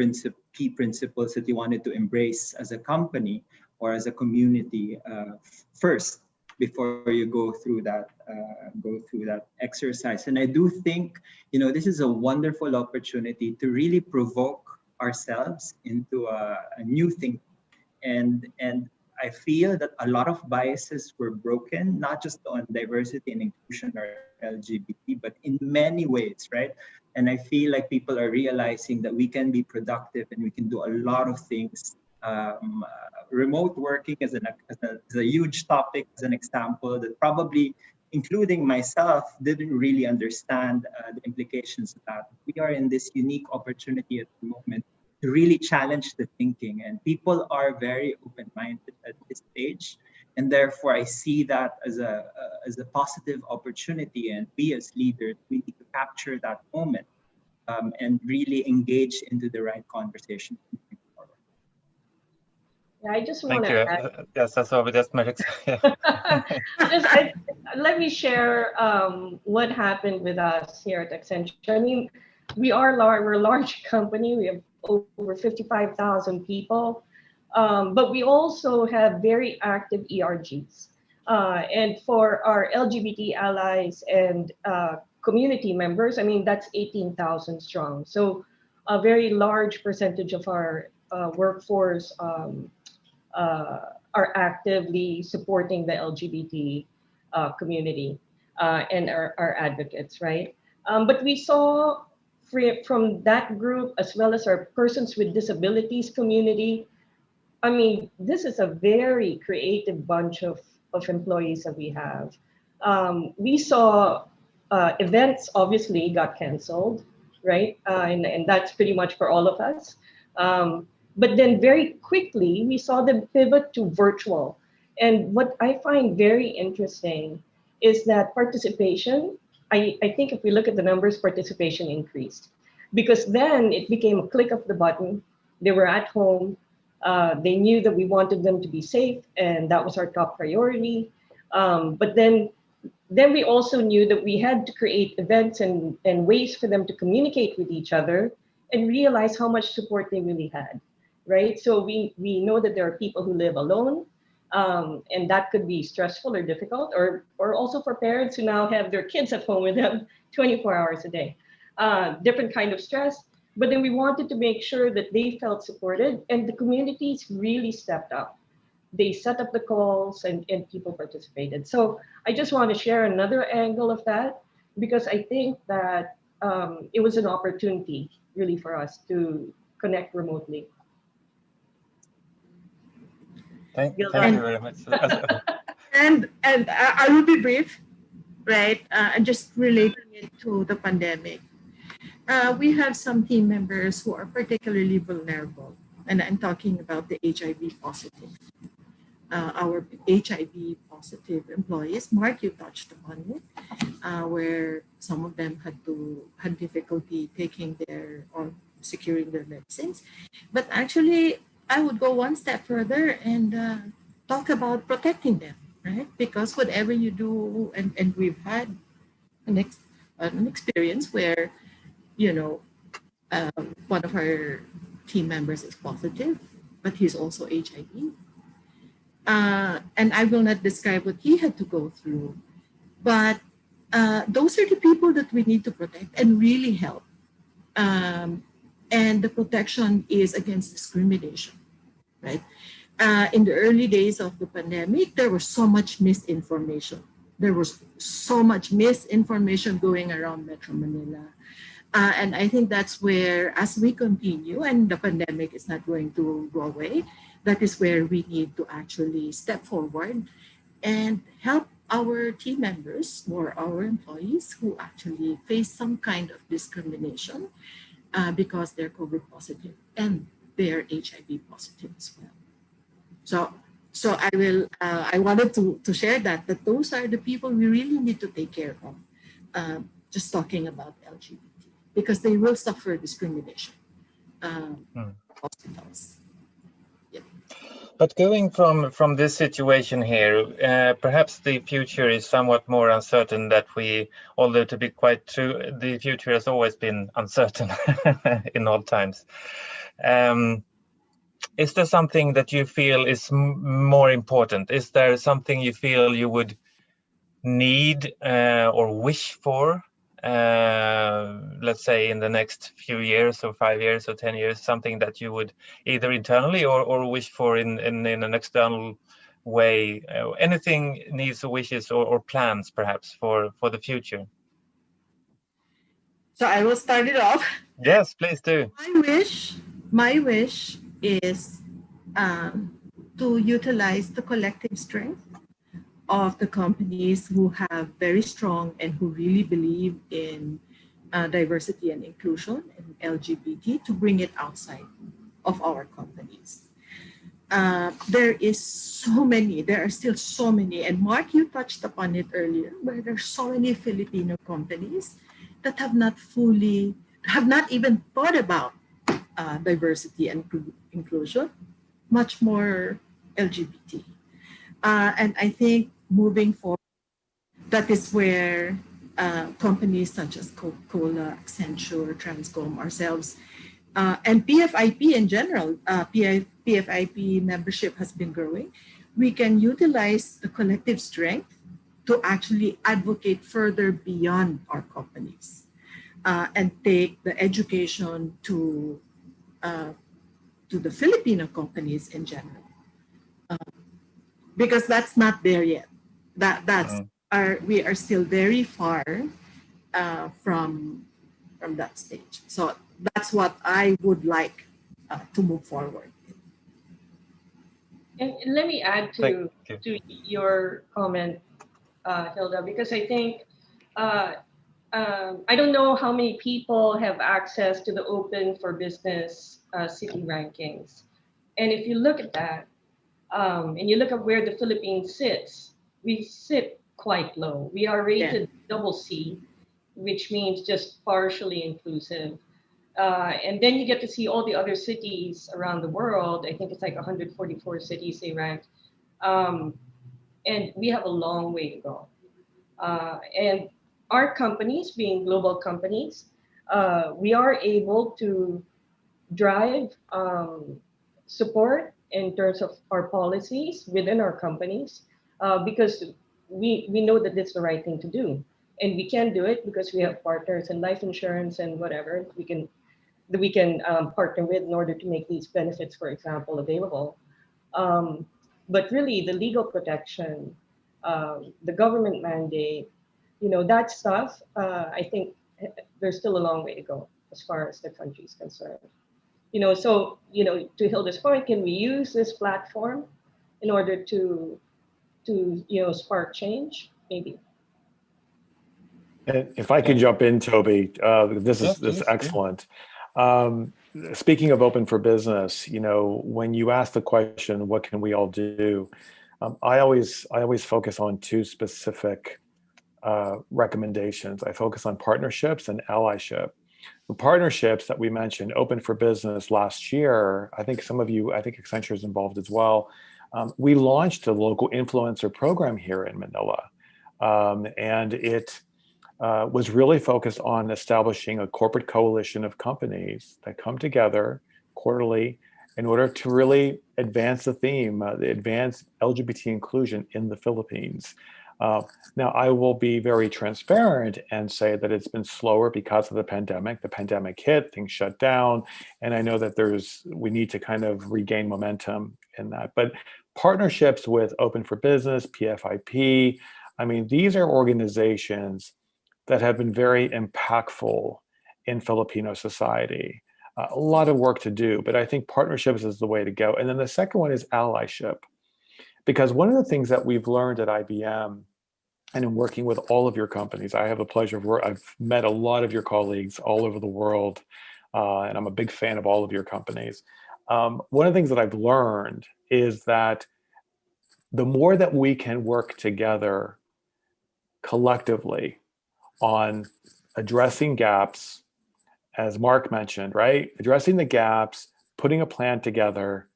key principles that you wanted to embrace as a company or as a community first before you go through that exercise. And I do think, you know, this is a wonderful opportunity to really provoke ourselves into a new thing. And I feel that a lot of biases were broken, not just on diversity and inclusion or LGBT, but in many ways, right? And I feel like people are realizing that we can be productive and we can do a lot of things. Remote working is a huge topic, as an example that probably, including myself, didn't really understand the implications of that. We are in this unique opportunity at the moment to really challenge the thinking, and people are very open-minded at this stage, and therefore I see that as a positive opportunity. And we as leaders, we need to capture that moment and really engage into the right conversation. Yeah, I just want Thank to you. add. Yes, that's all. Just Let me share what happened with us here at Accenture. I mean, we're a large company. We have over 55,000 people, but we also have very active ERGs. And for our LGBT allies and community members, I mean, that's 18,000 strong. So a very large percentage of our workforce are actively supporting the LGBT community and are advocates, right? But we saw from that group, as well as our persons with disabilities community, I mean, this is a very creative bunch of employees that we have. We saw events obviously got canceled, right? And that's pretty much for all of us. But then very quickly, we saw them pivot to virtual. And what I find very interesting is that participation, I think if we look at the numbers, participation increased. Because then it became a click of the button. They were at home. They knew that we wanted them to be safe, and that was our top priority. But then we also knew that we had to create events and ways for them to communicate with each other and realize how much support they really had, right? So we know that there are people who live alone, and that could be stressful or difficult, or also for parents who now have their kids at home with them 24 hours a day. Different kind of stress. But then we wanted to make sure that they felt supported, and the communities really stepped up. They set up the calls, and people participated. So I just want to share another angle of that, because I think that it was an opportunity really for us to connect remotely. Thank you very much. And I will be brief, right? And just relating it to the pandemic. We have some team members who are particularly vulnerable, and I'm talking about the HIV positive. Our HIV positive employees, Mark, you touched upon it, where some of them had difficulty taking or securing their medicines. But actually, I would go one step further and talk about protecting them, right? Because whatever you do, and we've had an experience where, one of our team members is positive, but he's also HIV. And I will not describe what he had to go through, but those are the people that we need to protect and really help. And the protection is against discrimination, right? In the early days of the pandemic, there was so much misinformation. There was so much misinformation going around Metro Manila. And I think that's where, as we continue, and the pandemic is not going to go away, that is where we need to actually step forward and help our team members or our employees who actually face some kind of discrimination because they're COVID positive and they're HIV positive as well. So I wanted to share that those are the people we really need to take care of. Just talking about LGBT, because they will suffer discrimination. Hospitals. Yeah. But going from this situation here, perhaps the future is somewhat more uncertain. That although to be quite true, the future has always been uncertain in all times. Is there something that you feel is more important? Is there something you feel you would need or wish for, let's say in the next few years or 5 years or 10 years, something that you would either internally or wish for in an external way? Anything needs or wishes or plans perhaps for the future? So I will start it off. Yes, please do. My wish is to utilize the collective strength of the companies who have very strong and who really believe in diversity and inclusion and LGBT to bring it outside of our companies. There are still so many, and Mark, you touched upon it earlier, where there are so many Filipino companies that have not even thought about diversity and inclusion, much more LGBT. And I think moving forward, that is where companies such as Coca-Cola, Accenture, Transcom, ourselves, and PFIP in general, PFIP membership has been growing. We can utilize the collective strength to actually advocate further beyond our companies. and take the education to the Filipino companies in general, because that's not there yet. That's we are still very far from that stage. So that's what I would like to move forward. And let me add to your comment, Hilda, because I think I don't know how many people have access to the Open for Business city rankings. And if you look at that, and you look at where the Philippines sits, we sit quite low. We are rated double C, which means just partially inclusive. And then you get to see all the other cities around the world. I think it's like 144 cities they ranked. And we have a long way to go. And our companies, being global companies, we are able to drive support in terms of our policies within our companies, because we know that it's the right thing to do. And we can do it because we have partners in life insurance and whatever we can partner with in order to make these benefits, for example, available. But really, the legal protection, the government mandate, that stuff, I think there's still a long way to go as far as the country is concerned. So, to Hilda's point, can we use this platform in order to spark change? Maybe. And if I could jump in, Toby, this is excellent. Speaking of Open for Business, when you ask the question, what can we all do? I always focus on two specific recommendations. I focus on partnerships and allyship. The partnerships that we mentioned, Open for Business last year, I think Accenture is involved as well. We launched a local influencer program here in Manila. And it was really focused on establishing a corporate coalition of companies that come together quarterly in order to really advance the theme, advance LGBT inclusion in the Philippines. Now, I will be very transparent and say that it's been slower because of the pandemic. The pandemic hit, things shut down, and I know that we need to kind of regain momentum in that. But partnerships with Open for Business, PFIP, these are organizations that have been very impactful in Filipino society. A lot of work to do, but I think partnerships is the way to go. And then the second one is allyship. Because one of the things that we've learned at IBM, and in working with all of your companies, I have the pleasure of I've met a lot of your colleagues all over the world, and I'm a big fan of all of your companies. One of the things that I've learned is that the more that we can work together collectively on addressing gaps, as Mark mentioned, right? Addressing the gaps, putting a plan together,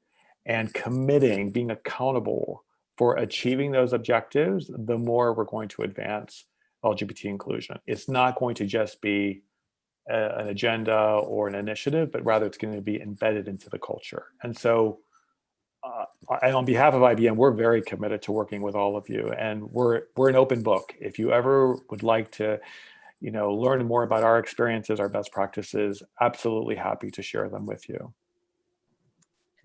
and committing, being accountable for achieving those objectives, the more we're going to advance LGBT inclusion. It's not going to just be an agenda or an initiative, but rather it's going to be embedded into the culture. And so on behalf of IBM, we're very committed to working with all of you, and we're an open book. If you ever would like to learn more about our experiences, our best practices, absolutely happy to share them with you.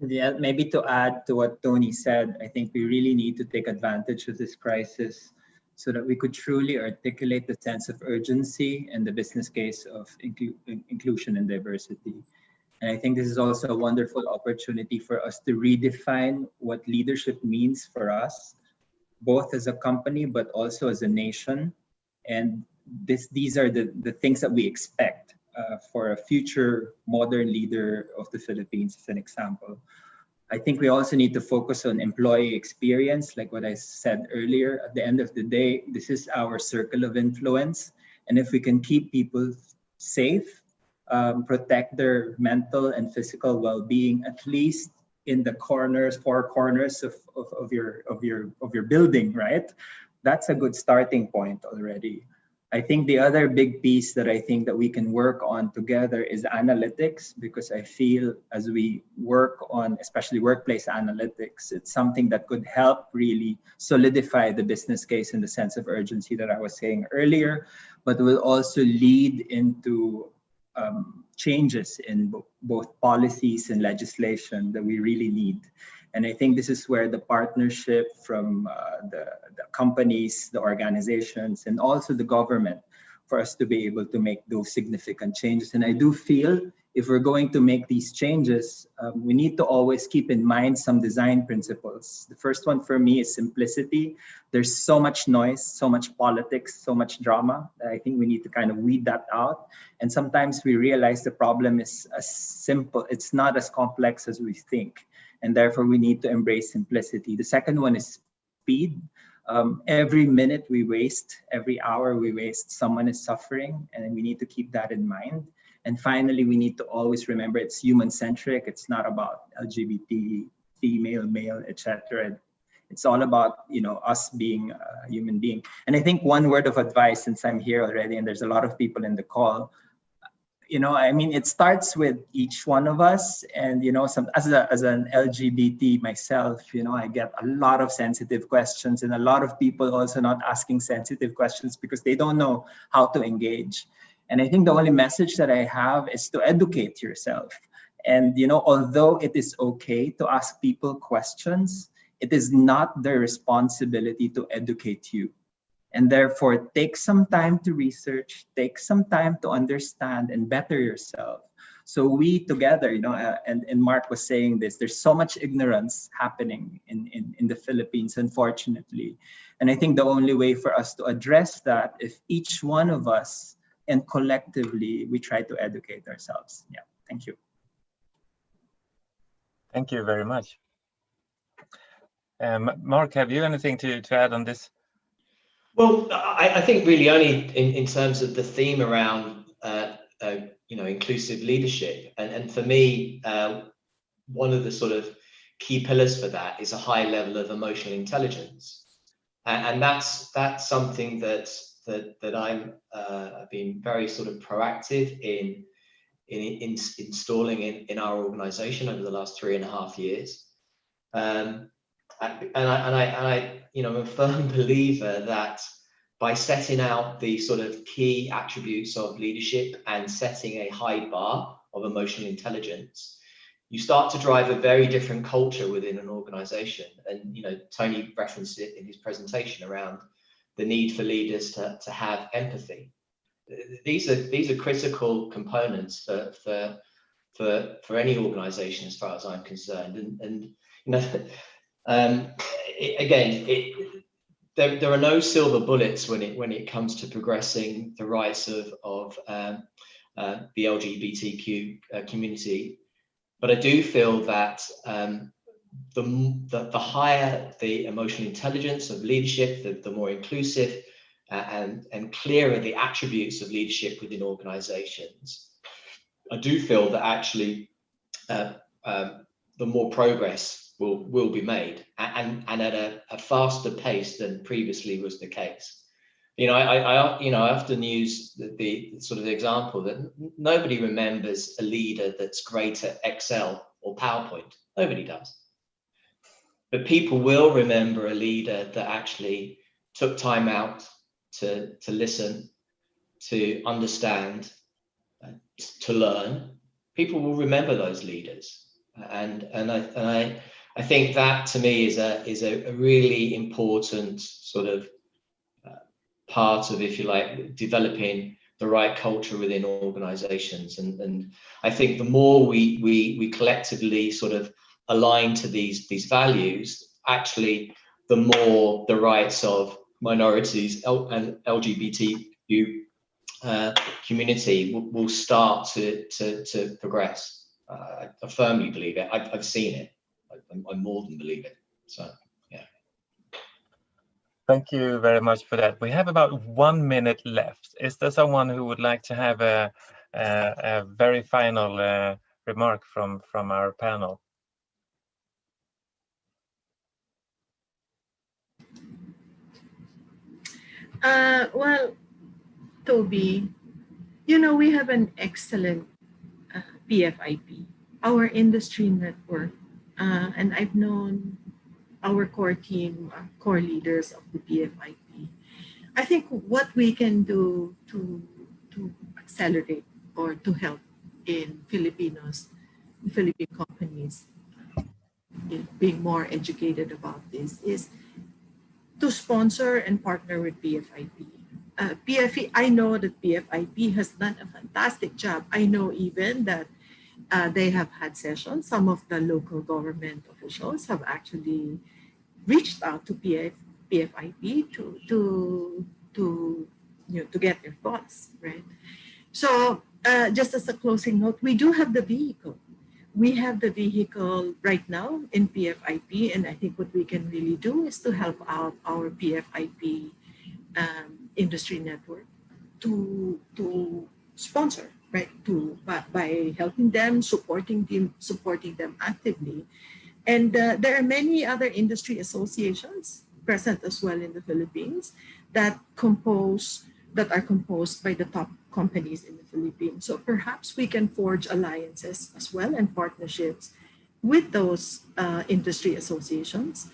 Yeah, maybe to add to what Tony said, I think we really need to take advantage of this crisis so that we could truly articulate the sense of urgency and the business case of inclusion and diversity. And I think this is also a wonderful opportunity for us to redefine what leadership means for us, both as a company, but also as a nation. And these are the things that we expect for a future modern leader of the Philippines, as an example. I think we also need to focus on employee experience, like what I said earlier. At the end of the day, this is our circle of influence. And if we can keep people safe, protect their mental and physical well-being, at least in the four corners of your building, right? That's a good starting point already. I think the other big piece that I think that we can work on together is analytics, because I feel as we work on, especially workplace analytics, it's something that could help really solidify the business case in the sense of urgency that I was saying earlier, but will also lead into changes in both policies and legislation that we really need. And I think this is where the partnership from the companies, the organizations, and also the government for us to be able to make those significant changes. And I do feel if we're going to make these changes, we need to always keep in mind some design principles. The first one for me is simplicity. There's so much noise, so much politics, so much drama that I think we need to kind of weed that out. And sometimes we realize the problem is as simple, it's not as complex as we think. And therefore we need to embrace simplicity. The second one is speed. Every minute we waste, every hour we waste, someone is suffering, and we need to keep that in mind. And finally, we need to always remember it's human-centric. It's not about LGBT, female, male, etc. It's all about, you know, us being a human being. And I think one word of advice, since I'm here already and there's a lot of people in the call, you know, I mean, it starts with each one of us. And, you know, as an LGBT myself, you know, I get a lot of sensitive questions, and a lot of people also not asking sensitive questions because they don't know how to engage. And I think the only message that I have is to educate yourself. And, you know, although it is okay to ask people questions, it is not their responsibility to educate you. And therefore, take some time to research, take some time to understand and better yourself. So we together, you know, and Mark was saying this, there's so much ignorance happening in the Philippines, unfortunately. And I think the only way for us to address that, if each one of us and collectively, we try to educate ourselves. Yeah, thank you. Thank you very much. Mark, have you anything to add on this? Well, I think really only in terms of the theme around, you know, inclusive leadership. And for me, one of the sort of key pillars for that is a high level of emotional intelligence. And that's something that I've been very sort of proactive in installing in our organization over the last 3.5 years. And I you know, I'm a firm believer that by setting out the sort of key attributes of leadership and setting a high bar of emotional intelligence, you start to drive a very different culture within an organization. And, you know, Tony referenced it in his presentation around the need for leaders to have empathy. These are critical components for any organization, as far as I'm concerned. And you know, there are no silver bullets when it comes to progressing the rights of the LGBTQ community. But I do feel that the higher the emotional intelligence of leadership, the more inclusive and clearer the attributes of leadership within organizations, I do feel that actually the more progress will be made, and at a faster pace than previously was the case. You know, I often use the sort of example that nobody remembers a leader that's great at Excel or PowerPoint. Nobody does. But people will remember a leader that actually took time out to listen, to understand, to learn. People will remember those leaders, and I think that to me is a really important sort of part of, if you like, developing the right culture within organizations. And I think the more we collectively sort of align to these values, actually, the more the rights of minorities and LGBTQ community will start to progress. I firmly believe it. I've seen it. I more than believe it. So, yeah. Thank you very much for that. We have about 1 minute left. Is there someone who would like to have a very final remark from our panel? Well, Toby, we have an excellent PFIP, our industry network. And I've known our core team, core leaders of the PFIP. I think what we can do to accelerate or to help in Philippine companies in being more educated about this is to sponsor and partner with PFIP. I know that PFIP has done a fantastic job. I know even that they have had sessions. Some of the local government officials have actually reached out to PFIP to get their thoughts, right? So just as a closing note, we do have the vehicle. We have the vehicle right now in PFIP, and I think what we can really do is to help out our PFIP industry network to sponsor, right? By helping them, supporting them actively. And there are many other industry associations present as well in the Philippines that are composed by the top companies in the Philippines. So perhaps we can forge alliances as well and partnerships with those industry associations,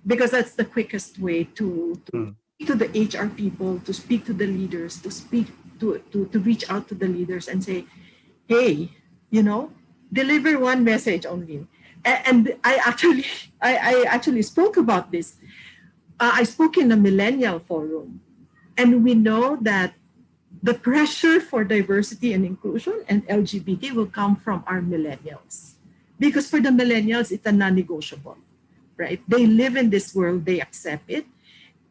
because that's the quickest way to speak to the HR people, to speak to the leaders, to reach out to the leaders and say, hey, deliver one message only. And I actually spoke about this. I spoke in a millennial forum, and we know that the pressure for diversity and inclusion and LGBT will come from our millennials. Because for the millennials, it's a non-negotiable, right? They live in this world, they accept it.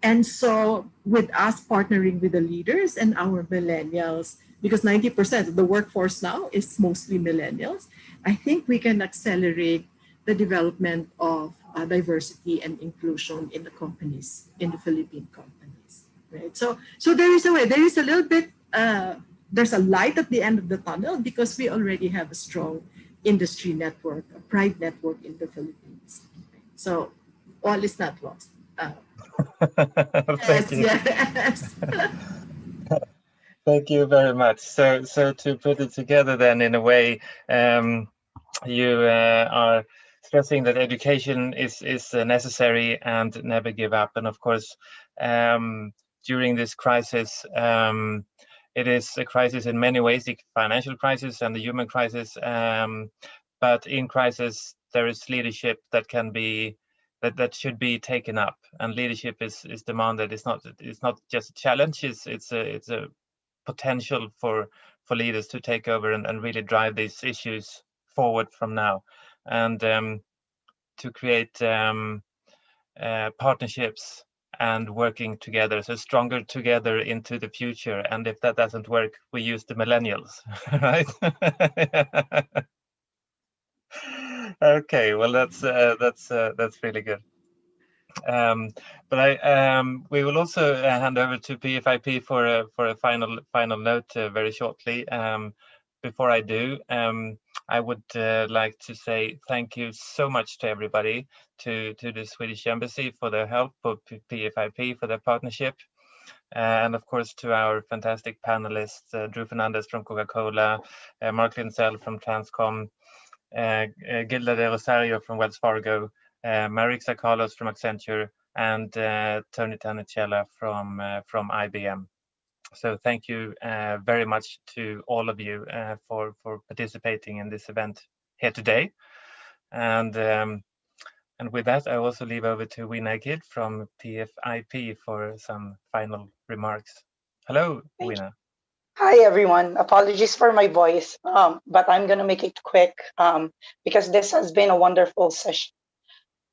And so with us partnering with the leaders and our millennials, because 90% of the workforce now is mostly millennials, I think we can accelerate the development of diversity and inclusion in the companies, in the Philippine companies, right? So there is a way, there is a little bit, there's a light at the end of the tunnel because we already have a strong industry network, a pride network in the Philippines. So all is not lost. Thank you. Yes. Thank you very much. So to put it together then in a way, you are stressing that education is necessary and never give up. And of course, during this crisis, it is a crisis in many ways, the financial crisis and the human crisis. But in crisis, there is leadership that can be that should be taken up, and leadership is demanded. It's not just a challenge. It's a potential for leaders to take over and really drive these issues forward from now, and to create partnerships and working together, so stronger together into the future. And if that doesn't work, we use the millennials, right? Okay, well that's really good. But we will also hand over to PFIP for a final note very shortly. Before I do, I would like to say thank you so much to everybody, to the Swedish Embassy for their help, for PFIP for their partnership, and of course to our fantastic panelists, Drew Fernandez from Coca-Cola, Mark Lyndsell from Transcom, Gilda de Rosario from Wells Fargo, Marix Carlos from Accenture, and Tony Tenicela from IBM. So thank you very much to all of you for participating in this event here today. And with that, I also leave over to Weena Kid from PFIP for some final remarks. Hello, Weena. Hi, everyone. Apologies for my voice, but I'm going to make it quick because this has been a wonderful session.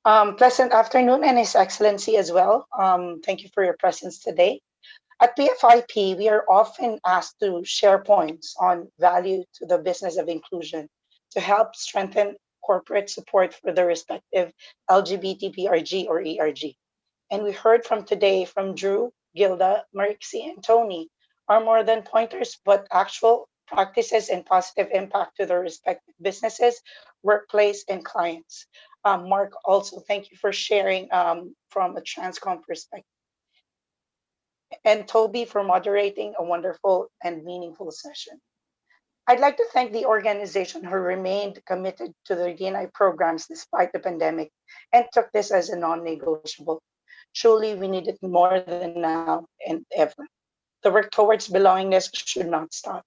Pleasant afternoon, and His Excellency as well. Thank you for your presence today. At PFIP, we are often asked to share points on value to the business of inclusion to help strengthen corporate support for the respective LGBT, PRG, or ERG. And we heard from today from Drew, Gilda, Marixie, and Tony are more than pointers, but actual practices and positive impact to their respective businesses, workplace, and clients. Mark, also thank you for sharing from a Transcom perspective. and Toby for moderating a wonderful and meaningful session. I'd like to thank the organization who remained committed to their D&I programs despite the pandemic and took this as a non-negotiable. Truly, we need it more than now and ever. The work towards belongingness should not stop.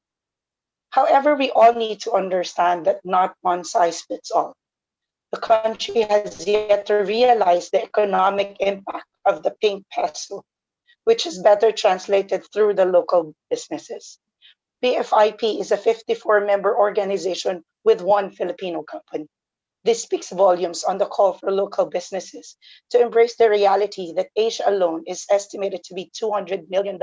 However, we all need to understand that not one size fits all. The country has yet to realize the economic impact of the pink peso, which is better translated through the local businesses. PFIP is a 54-member organization with one Filipino company. This speaks volumes on the call for local businesses to embrace the reality that Asia alone is estimated to be $200 million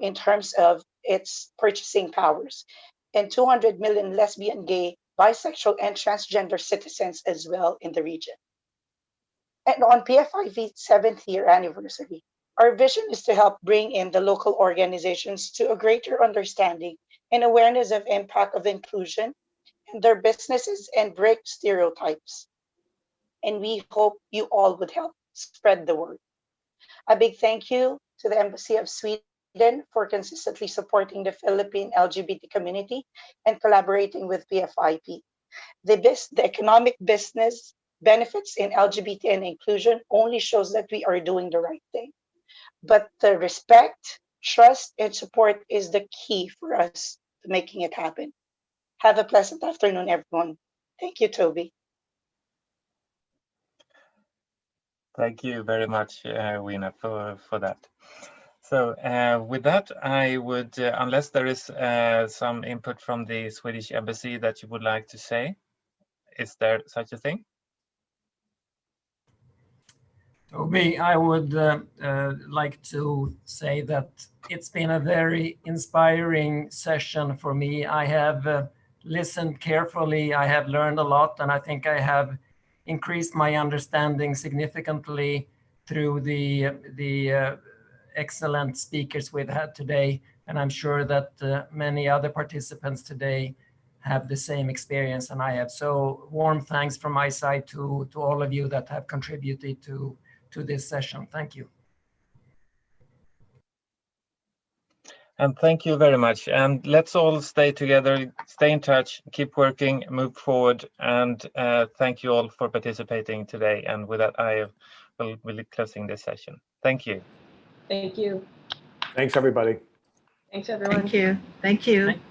in terms of its purchasing powers, and 200 million lesbian, gay, bisexual, and transgender citizens as well in the region. And on PFIV's 7th year anniversary, our vision is to help bring in the local organizations to a greater understanding and awareness of impact of inclusion in their businesses and break stereotypes. And we hope you all would help spread the word. A big thank you to the Embassy of Sweden for consistently supporting the Philippine LGBT community and collaborating with PFIP. The economic business benefits in LGBT and inclusion only shows that we are doing the right thing. But the respect, trust, and support is the key for us to making it happen. Have a pleasant afternoon, everyone. Thank you, Toby. Thank you very much, Weena, for that. So with that, I would, unless there is some input from the Swedish Embassy that you would like to say, is there such a thing? Toby, I would like to say that it's been a very inspiring session for me. I have listened carefully, I have learned a lot, and I think I have increased my understanding significantly through the excellent speakers we've had today. And I'm sure that many other participants today have the same experience and I have. So warm thanks from my side to all of you that have contributed to this session. Thank you. And thank you very much. And let's all stay together, stay in touch, keep working, move forward. And thank you all for participating today. And with that, I will be closing this session. Thank you. Thank you. Thanks, everybody. Thanks, everyone. Thank you. Thank you. Thank you.